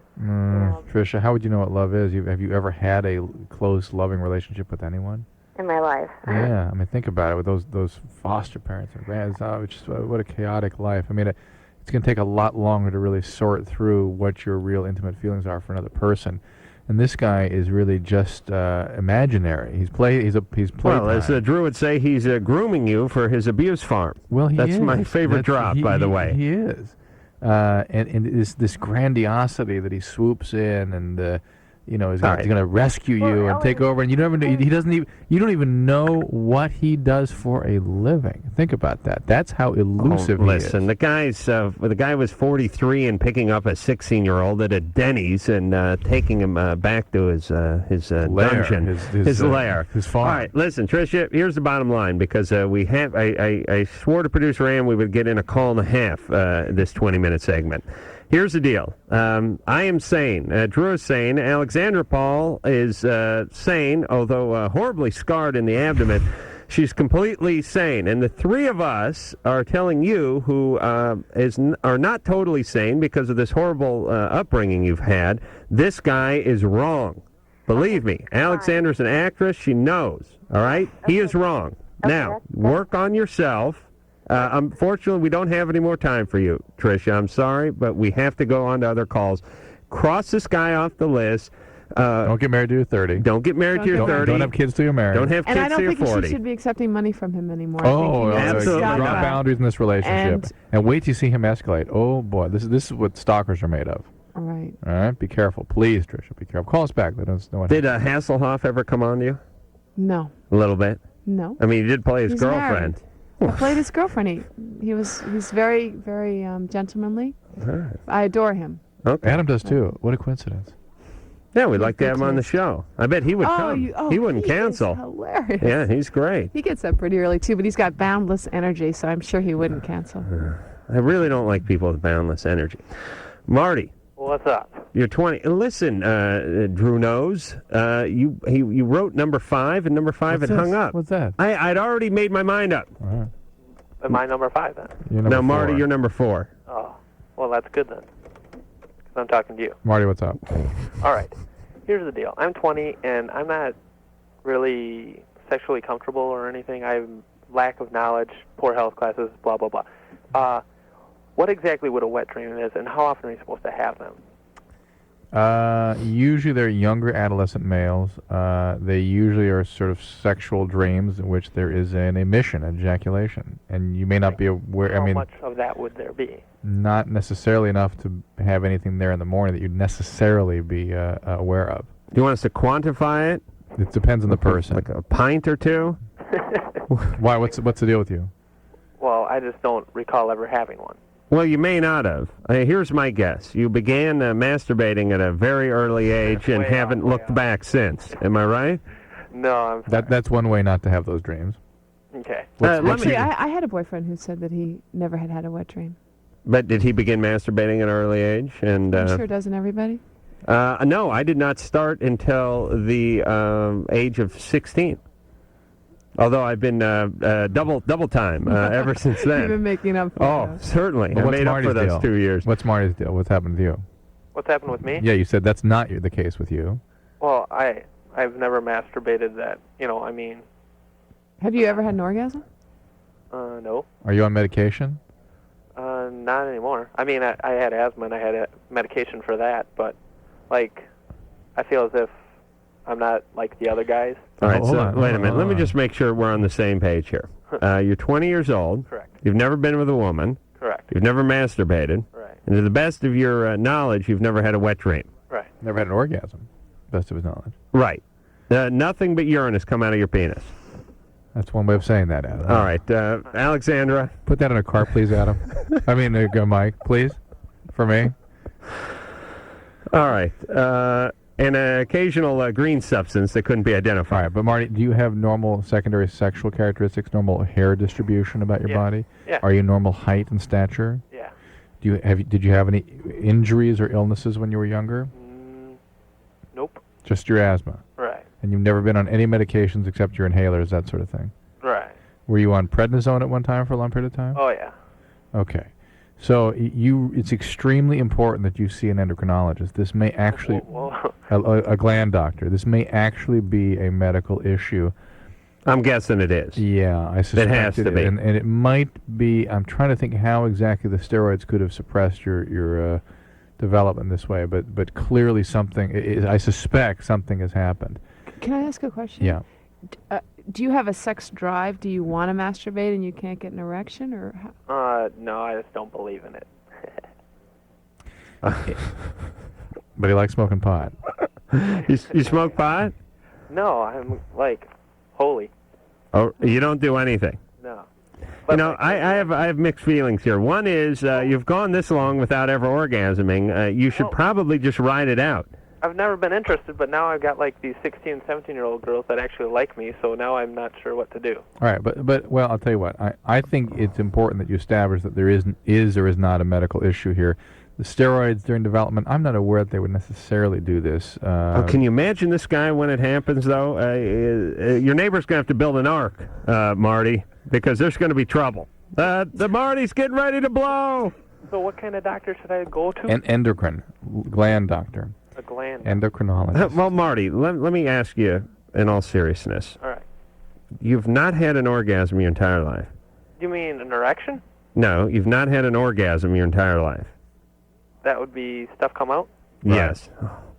Tricia, how would you know what love is? Have you ever had a close, loving relationship with anyone? In my life. Yeah, I mean, think about it with those foster parents and grands. What a chaotic life. I mean, it's going to take a lot longer to really sort through what your real intimate feelings are for another person. And this guy is really just imaginary. He's playtime. Well, as the Drew would say, he's grooming you for his abuse farm. Well, That's my favorite drop, by the way. He is. And this grandiosity that he swoops in and he's going to rescue you and take over, and you don't even know what he does for a living. Think about that. That's how elusive he is. Listen, the guy was 43 and picking up a 16-year-old at a Denny's and taking him back to his dungeon, his lair, his farm. All right, listen, Tricia. Here's the bottom line, because I swore to producer Ann we would get in a call and a half this 20-minute segment. Here's the deal. I am sane. Drew is sane. Alexandra Paul is sane, although horribly scarred in the abdomen. She's completely sane. And the three of us are telling you, who are not totally sane because of this horrible upbringing you've had, this guy is wrong. Believe me. Alexandra's an actress. She knows. All right? He is wrong. Now, work on yourself. Unfortunately, we don't have any more time for you, Tricia. I'm sorry, but we have to go on to other calls. Cross this guy off the list. Don't get married till you're 30. Don't get married till you're 30. Don't have kids till you're married. Don't have kids till you're 40. And I don't think she should be accepting money from him anymore. Oh, absolutely draw not. boundaries in this relationship. And wait till you see him escalate. Oh, boy. This is what stalkers are made of. All right. All right? Be careful. Please, Tricia, be careful. Call us back. Let us know what Did Hasselhoff ever come on to you? No. A little bit? No. I mean, he did play his He's girlfriend. Married. I played his girlfriend. He's very, very gentlemanly. Right. I adore him. Okay. Adam does too. What a coincidence. Yeah, we'd like to have him on the show. I bet he would come. He wouldn't he cancel. Is hilarious. Yeah, he's great. He gets up pretty early too, but he's got boundless energy, so I'm sure he wouldn't cancel. I really don't like people with boundless energy. Marty. What's up? You're 20. Listen, Drew knows. You wrote number 5, and number 5 had hung up. What's that? I'd already made my mind up. Am I number 5 then? You're number Now, Marty, 4. you're number 4. Oh, well, that's good then. Because I'm talking to you. Marty, what's up? All right. Here's the deal. I'm 20, and I'm not really sexually comfortable or anything. I have lack of knowledge, poor health classes, blah, blah, blah. What exactly would a wet dream is, and how often are you supposed to have them? Usually they're younger adolescent males. They usually are sort of sexual dreams in which there is an emission, ejaculation. And you may not be aware. How much of that would there be? Not necessarily enough to have anything there in the morning that you'd necessarily be aware of. Do you want us to quantify it? It depends on the person. Like a pint or two? Why? What's the deal with you? Well, I just don't recall ever having one. Well, you may not have. Here's my guess. You began masturbating at a very early age and haven't looked back since. Am I right? No, I'm sorry. That's one way not to have those dreams. Okay. Actually, I had a boyfriend who said that he never had a wet dream. But did he begin masturbating at an early age? And I'm sure doesn't everybody? no, I did not start until the age of 16. Although I've been double time ever since then. You've been making up for Oh, those. certainly. Well, I made up for those deal? 2 years. What's Marty's deal? What's happened to you? What's happened with me? Yeah, you said that's not the case with you. Well, I've never masturbated that, I mean... Have you ever had an orgasm? No. Are you on medication? Not anymore. I mean, I had asthma and I had a medication for that, but, like, I feel as if I'm not like the other guys. All right, so wait a minute. Let me just make sure we're on the same page here. You're 20 years old. Correct. You've never been with a woman. Correct. You've never masturbated. Right. And to the best of your knowledge, you've never had a wet dream. Right. Never had an orgasm. Best of his knowledge. Right. Nothing but urine has come out of your penis. That's one way of saying that, Adam. All right, Alexandra. Put that in a cart, please, Adam. I mean, Mike, please, for me. All right. An occasional green substance that couldn't be identified. All right, but Marty, do you have normal secondary sexual characteristics, normal hair distribution about your body? Yeah. Are you normal height and stature? Yeah. Did you have any injuries or illnesses when you were younger? Nope. Just your asthma. Right. And you've never been on any medications except your inhalers, that sort of thing. Right. Were you on prednisone at one time for a long period of time? Oh, yeah. Okay. So it's extremely important that you see an endocrinologist. This may actually, a gland doctor. This may actually be a medical issue. I'm guessing it is. Yeah, I suspect it has to be. And it might be. I'm trying to think how exactly the steroids could have suppressed your development this way, but clearly something. I suspect something has happened. Can I ask a question? Yeah. Do you have a sex drive? Do you want to masturbate and you can't get an erection, or how? No, I just don't believe in it. But he likes smoking pot. You smoke pot? No, I'm like holy. Oh, you don't do anything. No. I have mixed feelings here. One is you've gone this long without ever orgasming. You should probably just ride it out. I've never been interested, but now I've got like these 16, 17-year-old girls that actually like me, so now I'm not sure what to do. All right, but well, I'll tell you what. I think it's important that you establish that there is or is not a medical issue here. The steroids during development, I'm not aware that they would necessarily do this. Can you imagine this guy when it happens, though? Your neighbor's going to have to build an ark, Marty, because there's going to be trouble. The Marty's getting ready to blow. So what kind of doctor should I go to? An endocrine, gland doctor. A gland. Endocrinologist. Well, Marty, let me ask you in all seriousness. All right. You've not had an orgasm your entire life. You mean an erection? No, you've not had an orgasm your entire life. That would be stuff come out? Yes.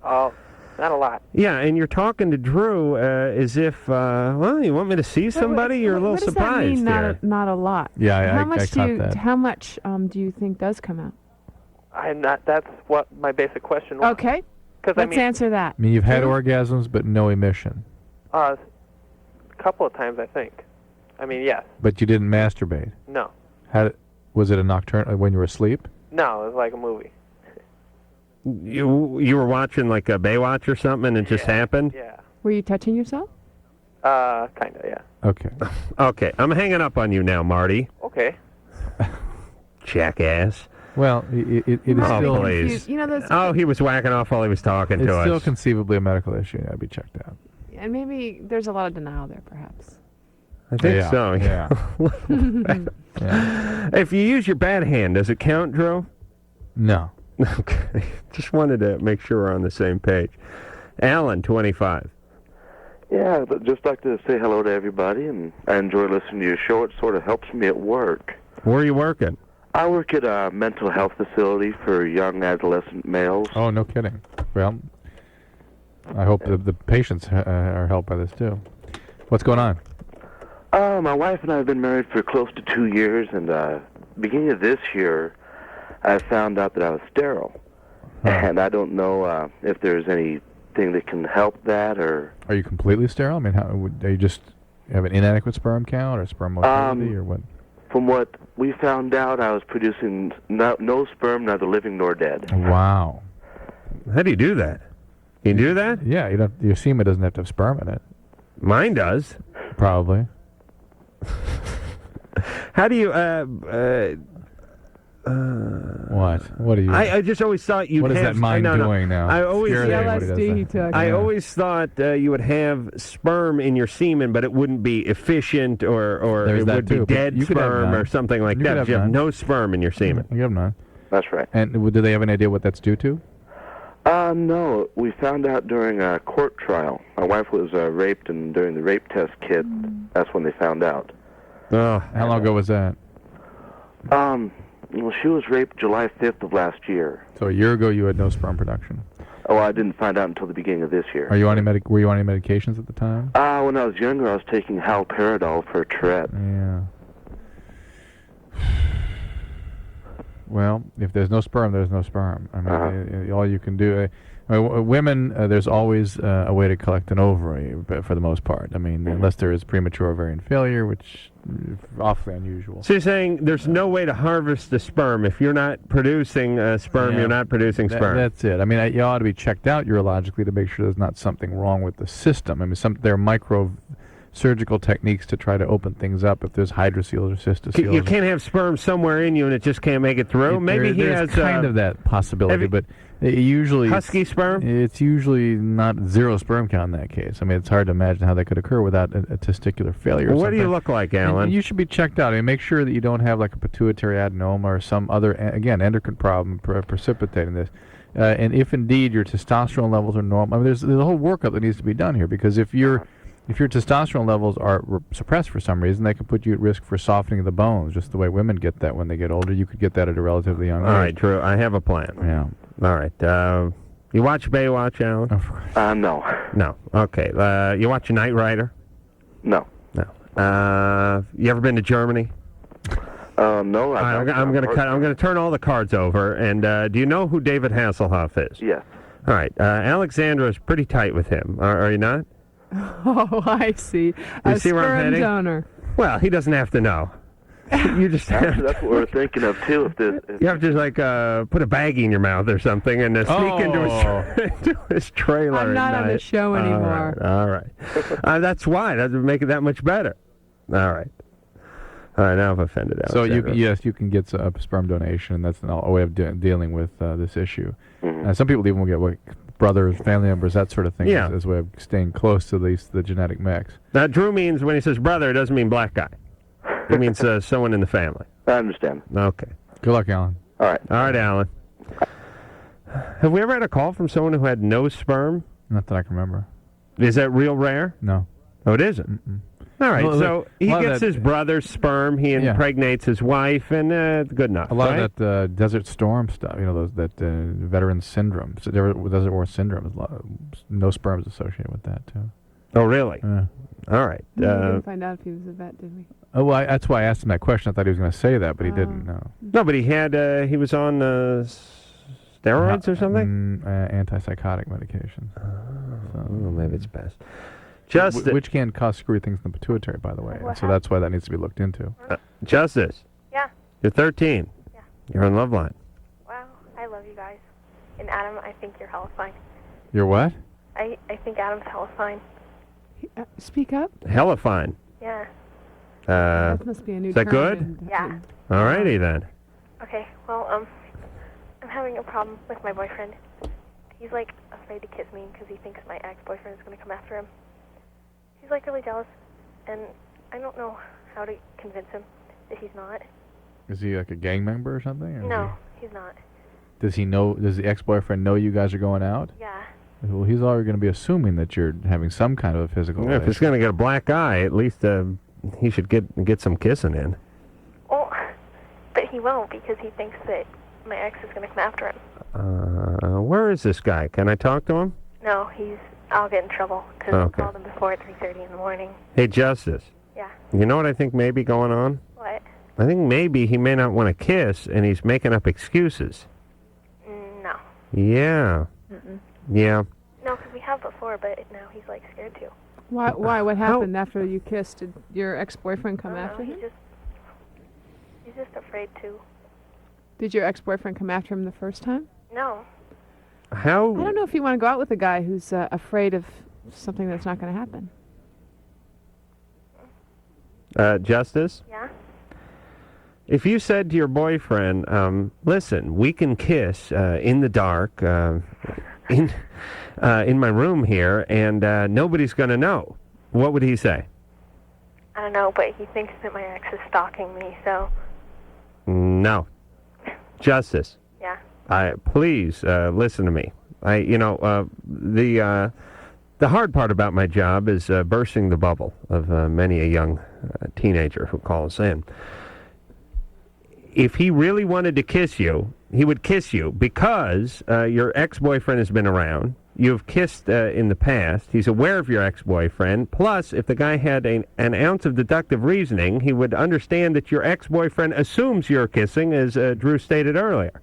Oh, not a lot. Yeah, and you're talking to Drew as if, well, you want me to see somebody? You're a little surprised What does that mean, here. not a lot? Yeah, how I much caught that. How much do you think does come out? I'm not. That's what my basic question was. Okay. Let's answer that. I mean, you've had orgasms, but no emission. A couple of times, I think. I mean, yes. But you didn't masturbate. No. Was it a nocturnal when you were asleep? No, it was like a movie. You were watching like a Baywatch or something, and it just happened? Yeah. Were you touching yourself? Kind of, yeah. Okay. Okay, I'm hanging up on you now, Marty. Okay. Jackass. Well, it is still... Please. You know, those... Oh, he was whacking off while he was talking It's to us. still conceivably a medical issue. It got to be checked out. And maybe there's a lot of denial there, perhaps. I think so. Yeah. If you use your bad hand, does it count, Drew? No. Okay. Just wanted to make sure we're on the same page. Alan, 25. Yeah, I'd just like to say hello to everybody, and I enjoy listening to your show. It sort of helps me at work. Where are you working? I work at a mental health facility for young adolescent males. Oh, no kidding. Well, I hope the patients are helped by this, too. What's going on? My wife and I have been married for close to 2 years, and beginning of this year, I found out that I was sterile. And I don't know if there's any anything that can help that, or? Are you completely sterile? I mean, do you just have an inadequate sperm count or sperm motility or what? From what we found out, I was producing no sperm, neither living nor dead. Wow. How do you do that? You do that? Yeah, your semen doesn't have to have sperm in it. Mine does. Probably. How do you, What? What are you? I just always thought you'd What is have... that mind no, doing now? I always... LSD he took. I always thought you would have sperm in your semen, but it wouldn't be efficient or There's it that would too, be but dead you could have sperm none. or something like You could that. have You have none. no sperm in your semen. You have none. That's right. And do they have any idea what that's due to? No. We found out during a court trial. My wife was raped, and during the rape test kit, that's when they found out. Oh. How long ago was that? Well, she was raped July 5th of last year. So a year ago you had no sperm production. Oh, I didn't find out until the beginning of this year. Were you on any medications at the time? When I was younger, I was taking haloperidol for Tourette. Yeah. Well, if there's no sperm, there's no sperm. I mean, all you can do... women, there's always a way to collect an ovary, for the most part. I mean, unless there is premature ovarian failure, which is awfully unusual. So you're saying there's no way to harvest the sperm. If you're not producing sperm, you're not producing sperm. That's it. I mean, you ought to be checked out urologically to make sure there's not something wrong with the system. I mean, there are micro-surgical techniques to try to open things up if there's hydroceles or cystoceles. You can't have sperm somewhere in you and it just can't make it through? Maybe he has... kind of that possibility, but usually... Husky sperm? It's usually not zero sperm count in that case. I mean, it's hard to imagine how that could occur without a testicular failure. What do you look like, Alan? And you should be checked out. I mean, make sure that you don't have like a pituitary adenoma or some other, again, endocrine problem precipitating this. And if indeed your testosterone levels are normal, I mean, there's a whole workup that needs to be done here, because if your testosterone levels are suppressed for some reason, they can put you at risk for softening of the bones, just the way women get that when they get older. You could get that at a relatively young age. All right, Drew, I have a plan. Yeah. All right. You watch Baywatch, Alan? No. No. Okay. You watch Knight Rider? No. No. You ever been to Germany? No. I'm going to turn all the cards over. And do you know who David Hasselhoff is? Yes. All right. Alexandra is pretty tight with him. Are you not? Oh, I see. You see where I'm sperm heading? donor. Well, he doesn't have to know. You just have that's what we're thinking of too. You have to like put a baggie in your mouth or something and sneak into his trailer. I'm not at on night. the show anymore. All right. That's why. That would make it that much better. All right. Now I've offended Alexandra. So you can get a sperm donation. That's a way of dealing with this issue. Some people even will get brothers, family members, that sort of thing, as a way of staying close to the genetic mix. Now, Drew means, when he says brother, it doesn't mean black guy. It means someone in the family. I understand. Okay. Good luck, Alan. All right. All right, Alan. Have we ever had a call from someone who had no sperm? Not that I can remember. Is that real rare? No. Oh, it isn't? All right, Well, so he gets his brother's sperm, he Yeah. impregnates his wife, and good enough, A lot right? of that Desert Storm stuff, that veteran syndrome, Desert War syndrome, no sperm is associated with that, too. Oh, really? Yeah. All right. We didn't find out if he was a vet, did we? Oh, well, that's why I asked him that question. I thought he was going to say that, but he didn't, no. No, but he was on steroids or something? Antipsychotic medication. Maybe it's best. Which can cause screwy things in the pituitary, by the way. And so that's why that needs to be looked into. Justice. Yeah. You're 13. Yeah. You're on LoveLine. Wow, I love you guys. And Adam, I think you're hella fine. You're what? I think Adam's hella fine. Speak up. Hella fine. Yeah. That must be a new Is that good? trend. Yeah. All righty then. Okay, well, I'm having a problem with my boyfriend. He's, like, afraid to kiss me because he thinks my ex-boyfriend is going to come after him. He's, like, really jealous, and I don't know how to convince him that he's not. Is he like a gang member or something? Or No, he's not. Does the ex-boyfriend know you guys are going out? Yeah. Well, he's already going to be assuming that you're having some kind of a physical Yeah, if it's going to get a black eye, at least he should get some kissing in. Well, but he won't because he thinks that my ex is going to come after him. Where is this guy? Can I talk to him? No, I'll get in trouble because Okay. I called him before at 3:30 in the morning. Hey, Justice. Yeah. You know what I think may be going on? What? I think maybe he may not want to kiss, and he's making up excuses. No. Yeah. Mm-mm. Yeah. No, because we have before, but now he's like scared to. Why? What happened after you kissed? Did your ex-boyfriend come after him? He's just afraid to. Did your ex-boyfriend come after him the first time? No. How? I don't know if you want to go out with a guy who's afraid of something that's not going to happen. Justice? Yeah? If you said to your boyfriend, listen, we can kiss in the dark in my room here, and nobody's going to know, what would he say? I don't know, but he thinks that my ex is stalking me, so... No. Justice. Yeah. Please listen to me. The hard part about my job is bursting the bubble of many a young teenager who calls in. If he really wanted to kiss you, he would kiss you because your ex-boyfriend has been around. You've kissed in the past. He's aware of your ex-boyfriend. Plus, if the guy had an ounce of deductive reasoning, he would understand that your ex-boyfriend assumes you're kissing, as Drew stated earlier.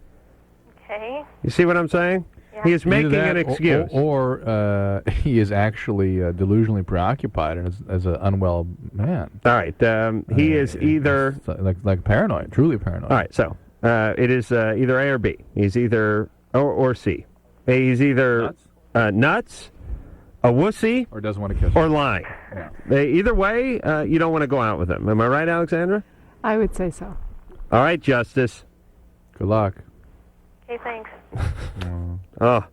Okay. You see what I'm saying? Yeah. He is Either making that an excuse. Or he is actually delusionally preoccupied and as an unwell man. All right. He is either... Like paranoid, truly paranoid. All right, so it is either A or B. He's either... Or C. He's either nuts, a wussy... Or doesn't want to kiss. Or lying. Yeah. Either way, you don't want to go out with him. Am I right, Alexandra? I would say so. All right, Justice. Good luck. Okay, thanks. Oh.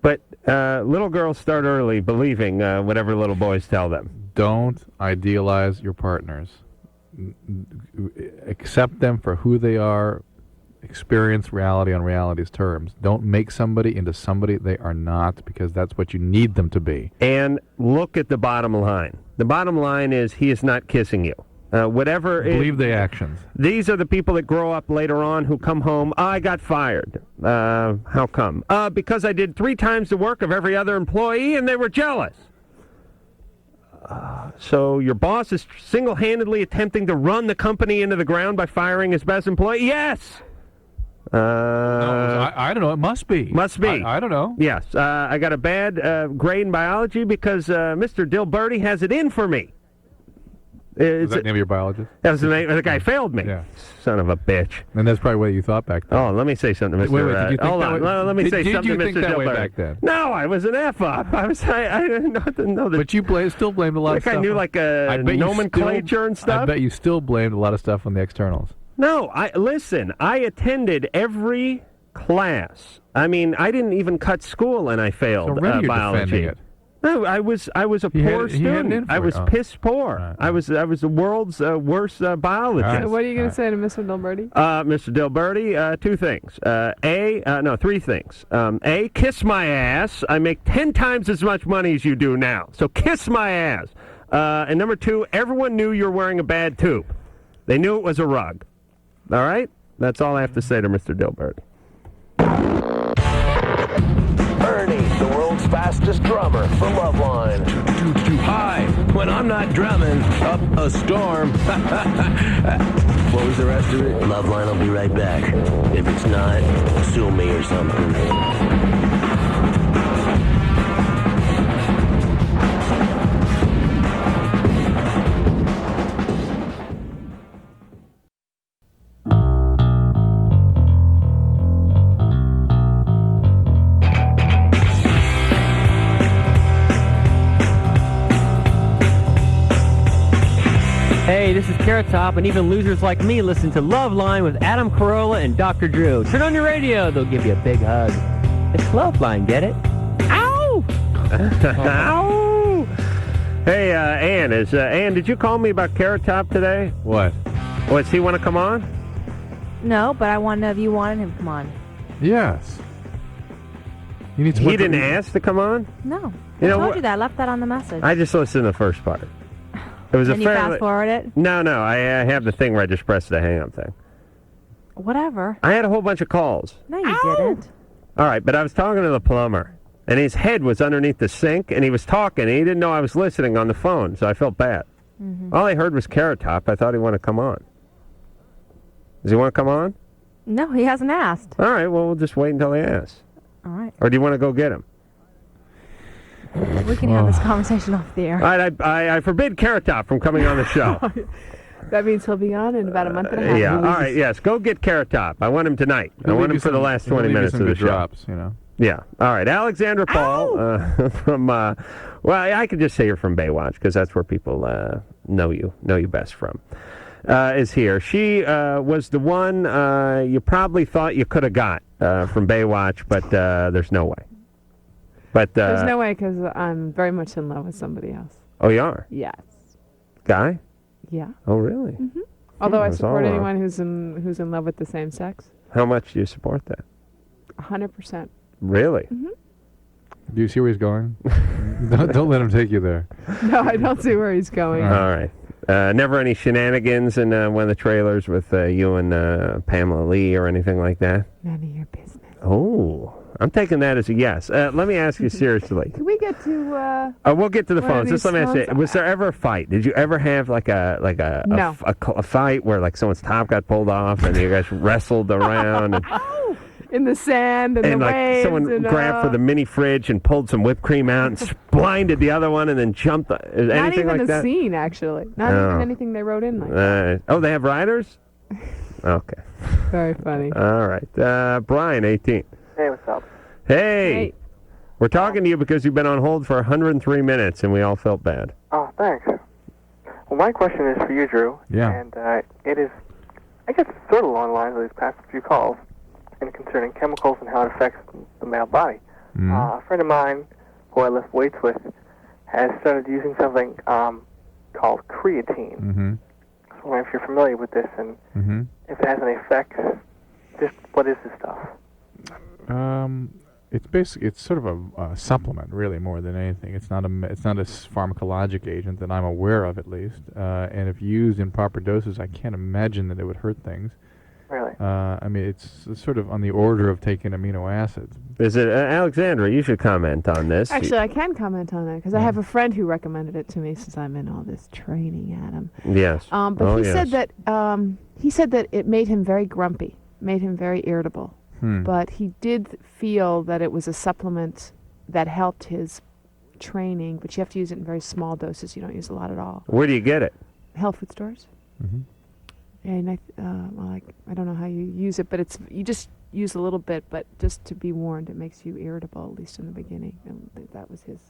But little girls start early believing whatever little boys tell them. Don't idealize your partners. Accept them for who they are. Experience reality on reality's terms. Don't make somebody into somebody they are not, because that's what you need them to be. And look at the bottom line. The bottom line is he is not kissing you. Believe the actions. These are the people that grow up later on who come home, I got fired. How come? Because I did 3 times the work of every other employee and they were jealous. So your boss is single-handedly attempting to run the company into the ground by firing his best employee? Yes! No, I don't know. It must be. Must be. I don't know. Yes. I got a bad grade in biology because Mr. Dilberti has it in for me. Is that the name of your biologist? That was the name. The guy failed me. Yeah. Son of a bitch. And that's probably what you thought back then. Oh, let me say something, Mr. Wait, did you think hold that on. way? Let me say Did something, you think Mr. that way Dilberti. back then? No, I was an F-up. I didn't know that. But you still blamed a lot of like stuff. I knew like a nomenclature and stuff. I bet you still blamed a lot of stuff on the externals. No, listen, I attended every class. I mean, I didn't even cut school and I failed So already you're biology. defending it. No, I was a poor student. I was piss poor. Right. I was the world's worst biologist. So what are you going to say to Mr. Dilberti? Mr. Dilberti, 2 things. 3 things. A, kiss my ass. I make 10 times as much money as you do now. So kiss my ass. And number 2, everyone knew you were wearing a bad tube. They knew it was a rug. All right? That's all I have to say to Mr. Dilberti. Ernie, the world's fastest drummer for LoveLine. Hi, when I'm not drumming up a storm. What was the rest of it? LoveLine will be right back. If it's not, sue me or something. Hey, this is Carrot Top, and even losers like me listen to LoveLine with Adam Carolla and Dr. Drew. Turn on your radio, they'll give you a big hug. It's LoveLine, get it? Ow! Ow! Hey, Ann, Ann, did you call me about Carrot Top today? What? Does he want to come on? No, but I want to know if you wanted him to come on. Yes. He didn't ask to come on? No. You I know told what? you that. I left that on the message. I just listened to the first part. It was and a you fairly... fast forward it? No, I have the thing where I just press the hang-up thing. Whatever. I had a whole bunch of calls. No, you didn't. All right, but I was talking to the plumber, and his head was underneath the sink, and he was talking, and he didn't know I was listening on the phone, so I felt bad. Mm-hmm. All I heard was Carrot Top. I thought he wanted to come on. Does he want to come on? No, he hasn't asked. All right, well, we'll just wait until he asks. All right. Or do you want to go get him? We can have this conversation off the air. All right, I forbid Carrot Top from coming on the show. That means he'll be on in about a month and a half. Yeah, all right, yes. Go get Carrot Top. I want him tonight. I want him for the last 20 minutes of the show. Drops, you know. Yeah. All right. Alexandra Paul from, well, I could just say you're from Baywatch because that's where people know you best from, is here. She was the one you probably thought you could have got from Baywatch, but there's no way. But there's no way because I'm very much in love with somebody else. Oh, you are? Yes. Guy? Yeah. Oh, really? Mm-hmm. Although I That's support all anyone who's in love with the same sex. How much do you support that? 100%. Really? Mm-hmm. Do you see where he's going? don't let him take you there. No, I don't see where he's going. All right. Never any shenanigans in one of the trailers with you and Pamela Lee or anything like that? None of your business. Oh, I'm taking that as a yes. Let me ask you seriously. Can we get to? We'll get to the one of phones. Just let me ask you: these was there ever a fight? Did you ever have like a No. a fight where like someone's top got pulled off and you guys wrestled around and In the sand and the like waves. someone and, grabbed for the mini fridge and pulled some whipped cream out and blinded the other one and then jumped? Not Anything even like a that? scene, actually. Not Oh. even anything they wrote in like that. Oh, they have riders? Okay. Very funny. All right. Brian, 18. Hey, what's up? Hey. We're talking to you because you've been on hold for 103 minutes and we all felt bad. Oh, thanks. Well, my question is for you, Drew. Yeah. And it is, I guess, sort of along the lines of these past few calls, and concerning chemicals and how it affects the male body. A friend of mine, who I lift weights with, has started using something called creatine. Mm-hmm. So I wonder if you're familiar with this and Mm-hmm. if it has any effects. Just what is this stuff? It's sort of a supplement, really, more than anything. It's not a pharmacologic agent that I'm aware of, at least. And if used in proper doses, I can't imagine that it would hurt things. Really? I mean, it's sort of on the order of taking amino acids. Is it Alexandra? You should comment on this. Actually, I can comment on that because I have a friend who recommended it to me since I'm in all this training, Adam. Yes. But he said that it made him very grumpy, made him very irritable. But he did feel that it was a supplement that helped his training, but you have to use it in very small doses. You don't use a lot at all. Where do you get it? Health food stores. Mm-hmm. And I don't know how you use it, but you just use a little bit, but just to be warned, it makes you irritable, at least in the beginning. And that was his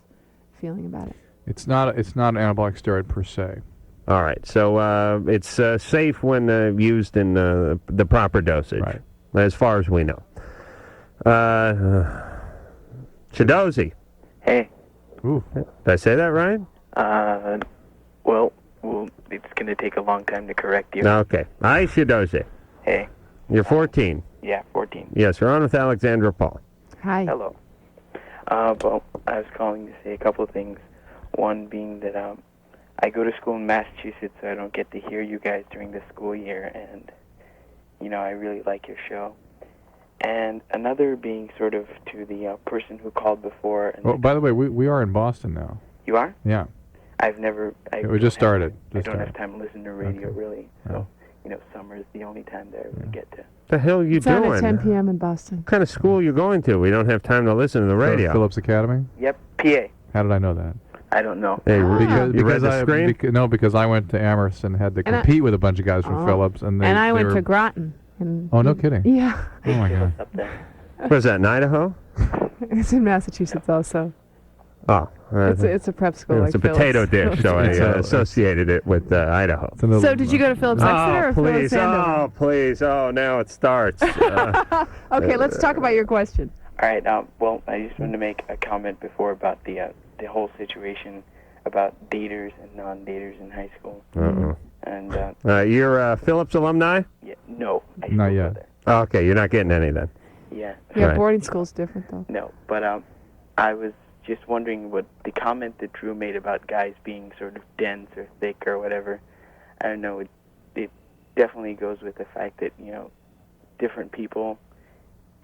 feeling about it. It's not an anabolic steroid per se. All right. So it's safe when used in the proper dosage, right, as far as we know. Shadozi. Hey. Ooh. Did I say that right? Well, it's going to take a long time to correct you. Okay. Hi, Shadozi. Hey. You're 14. Yeah, 14. Yes, you're on with Alexandra Paul. Hi. Hello. Well, I was calling to say a couple of things. One being that I go to school in Massachusetts, so I don't get to hear you guys during the school year, and, I really like your show. And another being sort of to the person who called before. And Oh, by the way, we are in Boston now. You are? Yeah. We just started. I don't have time to listen to radio, really. So, summer is the only time that I really get to. The hell are you It's on doing? at 10 p.m. in Boston. What kind of school are you going to? We don't have time to listen to the radio. Phillips Academy? Yep, PA. How did I know that? I don't know. Hey, Because, you read the screen? Because I went to Amherst and had to And compete with a bunch of guys from Oh. Phillips. And I they went were, to Groton. And Oh, no kidding. Yeah. Oh, my God. Up there. Where's that, in Idaho? It's in Massachusetts also. Oh. It's a prep school. It's like a potato Phillips. dish, so I associated it with Idaho. So did you go to Phillips Exeter or please. Phillips Andover? Oh, please. Oh, now it starts. Okay, let's talk about your question. All right. Well, I just wanted to make a comment before about the whole situation about daters and non-daters in high school. Uh-oh. And you're Phillips alumni? yeah, no. Not yet. Oh, okay, you're not getting any then. Yeah. Yeah, Right. boarding school's different though. No, but I was just wondering what the comment that Drew made about guys being sort of dense or thick or whatever. I don't know. It definitely goes with the fact that different people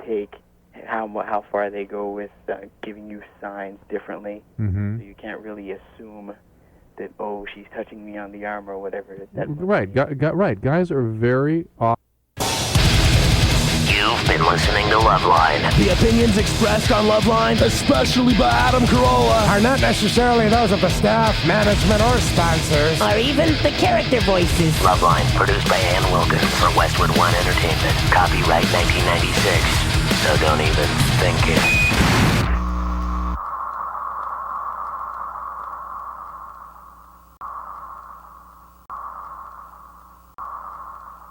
take how far they go with giving you signs differently. Mm-hmm. So you can't really assume that she's touching me on the arm or whatever. Right. Right. Guys are very off. You've been listening to LoveLine. The opinions expressed on LoveLine, especially by Adam Carolla, are not necessarily those of the staff, management, or sponsors. Or even the character voices. LoveLine, produced by Ann Wilkins for Westwood One Entertainment. Copyright 1996. So don't even think it.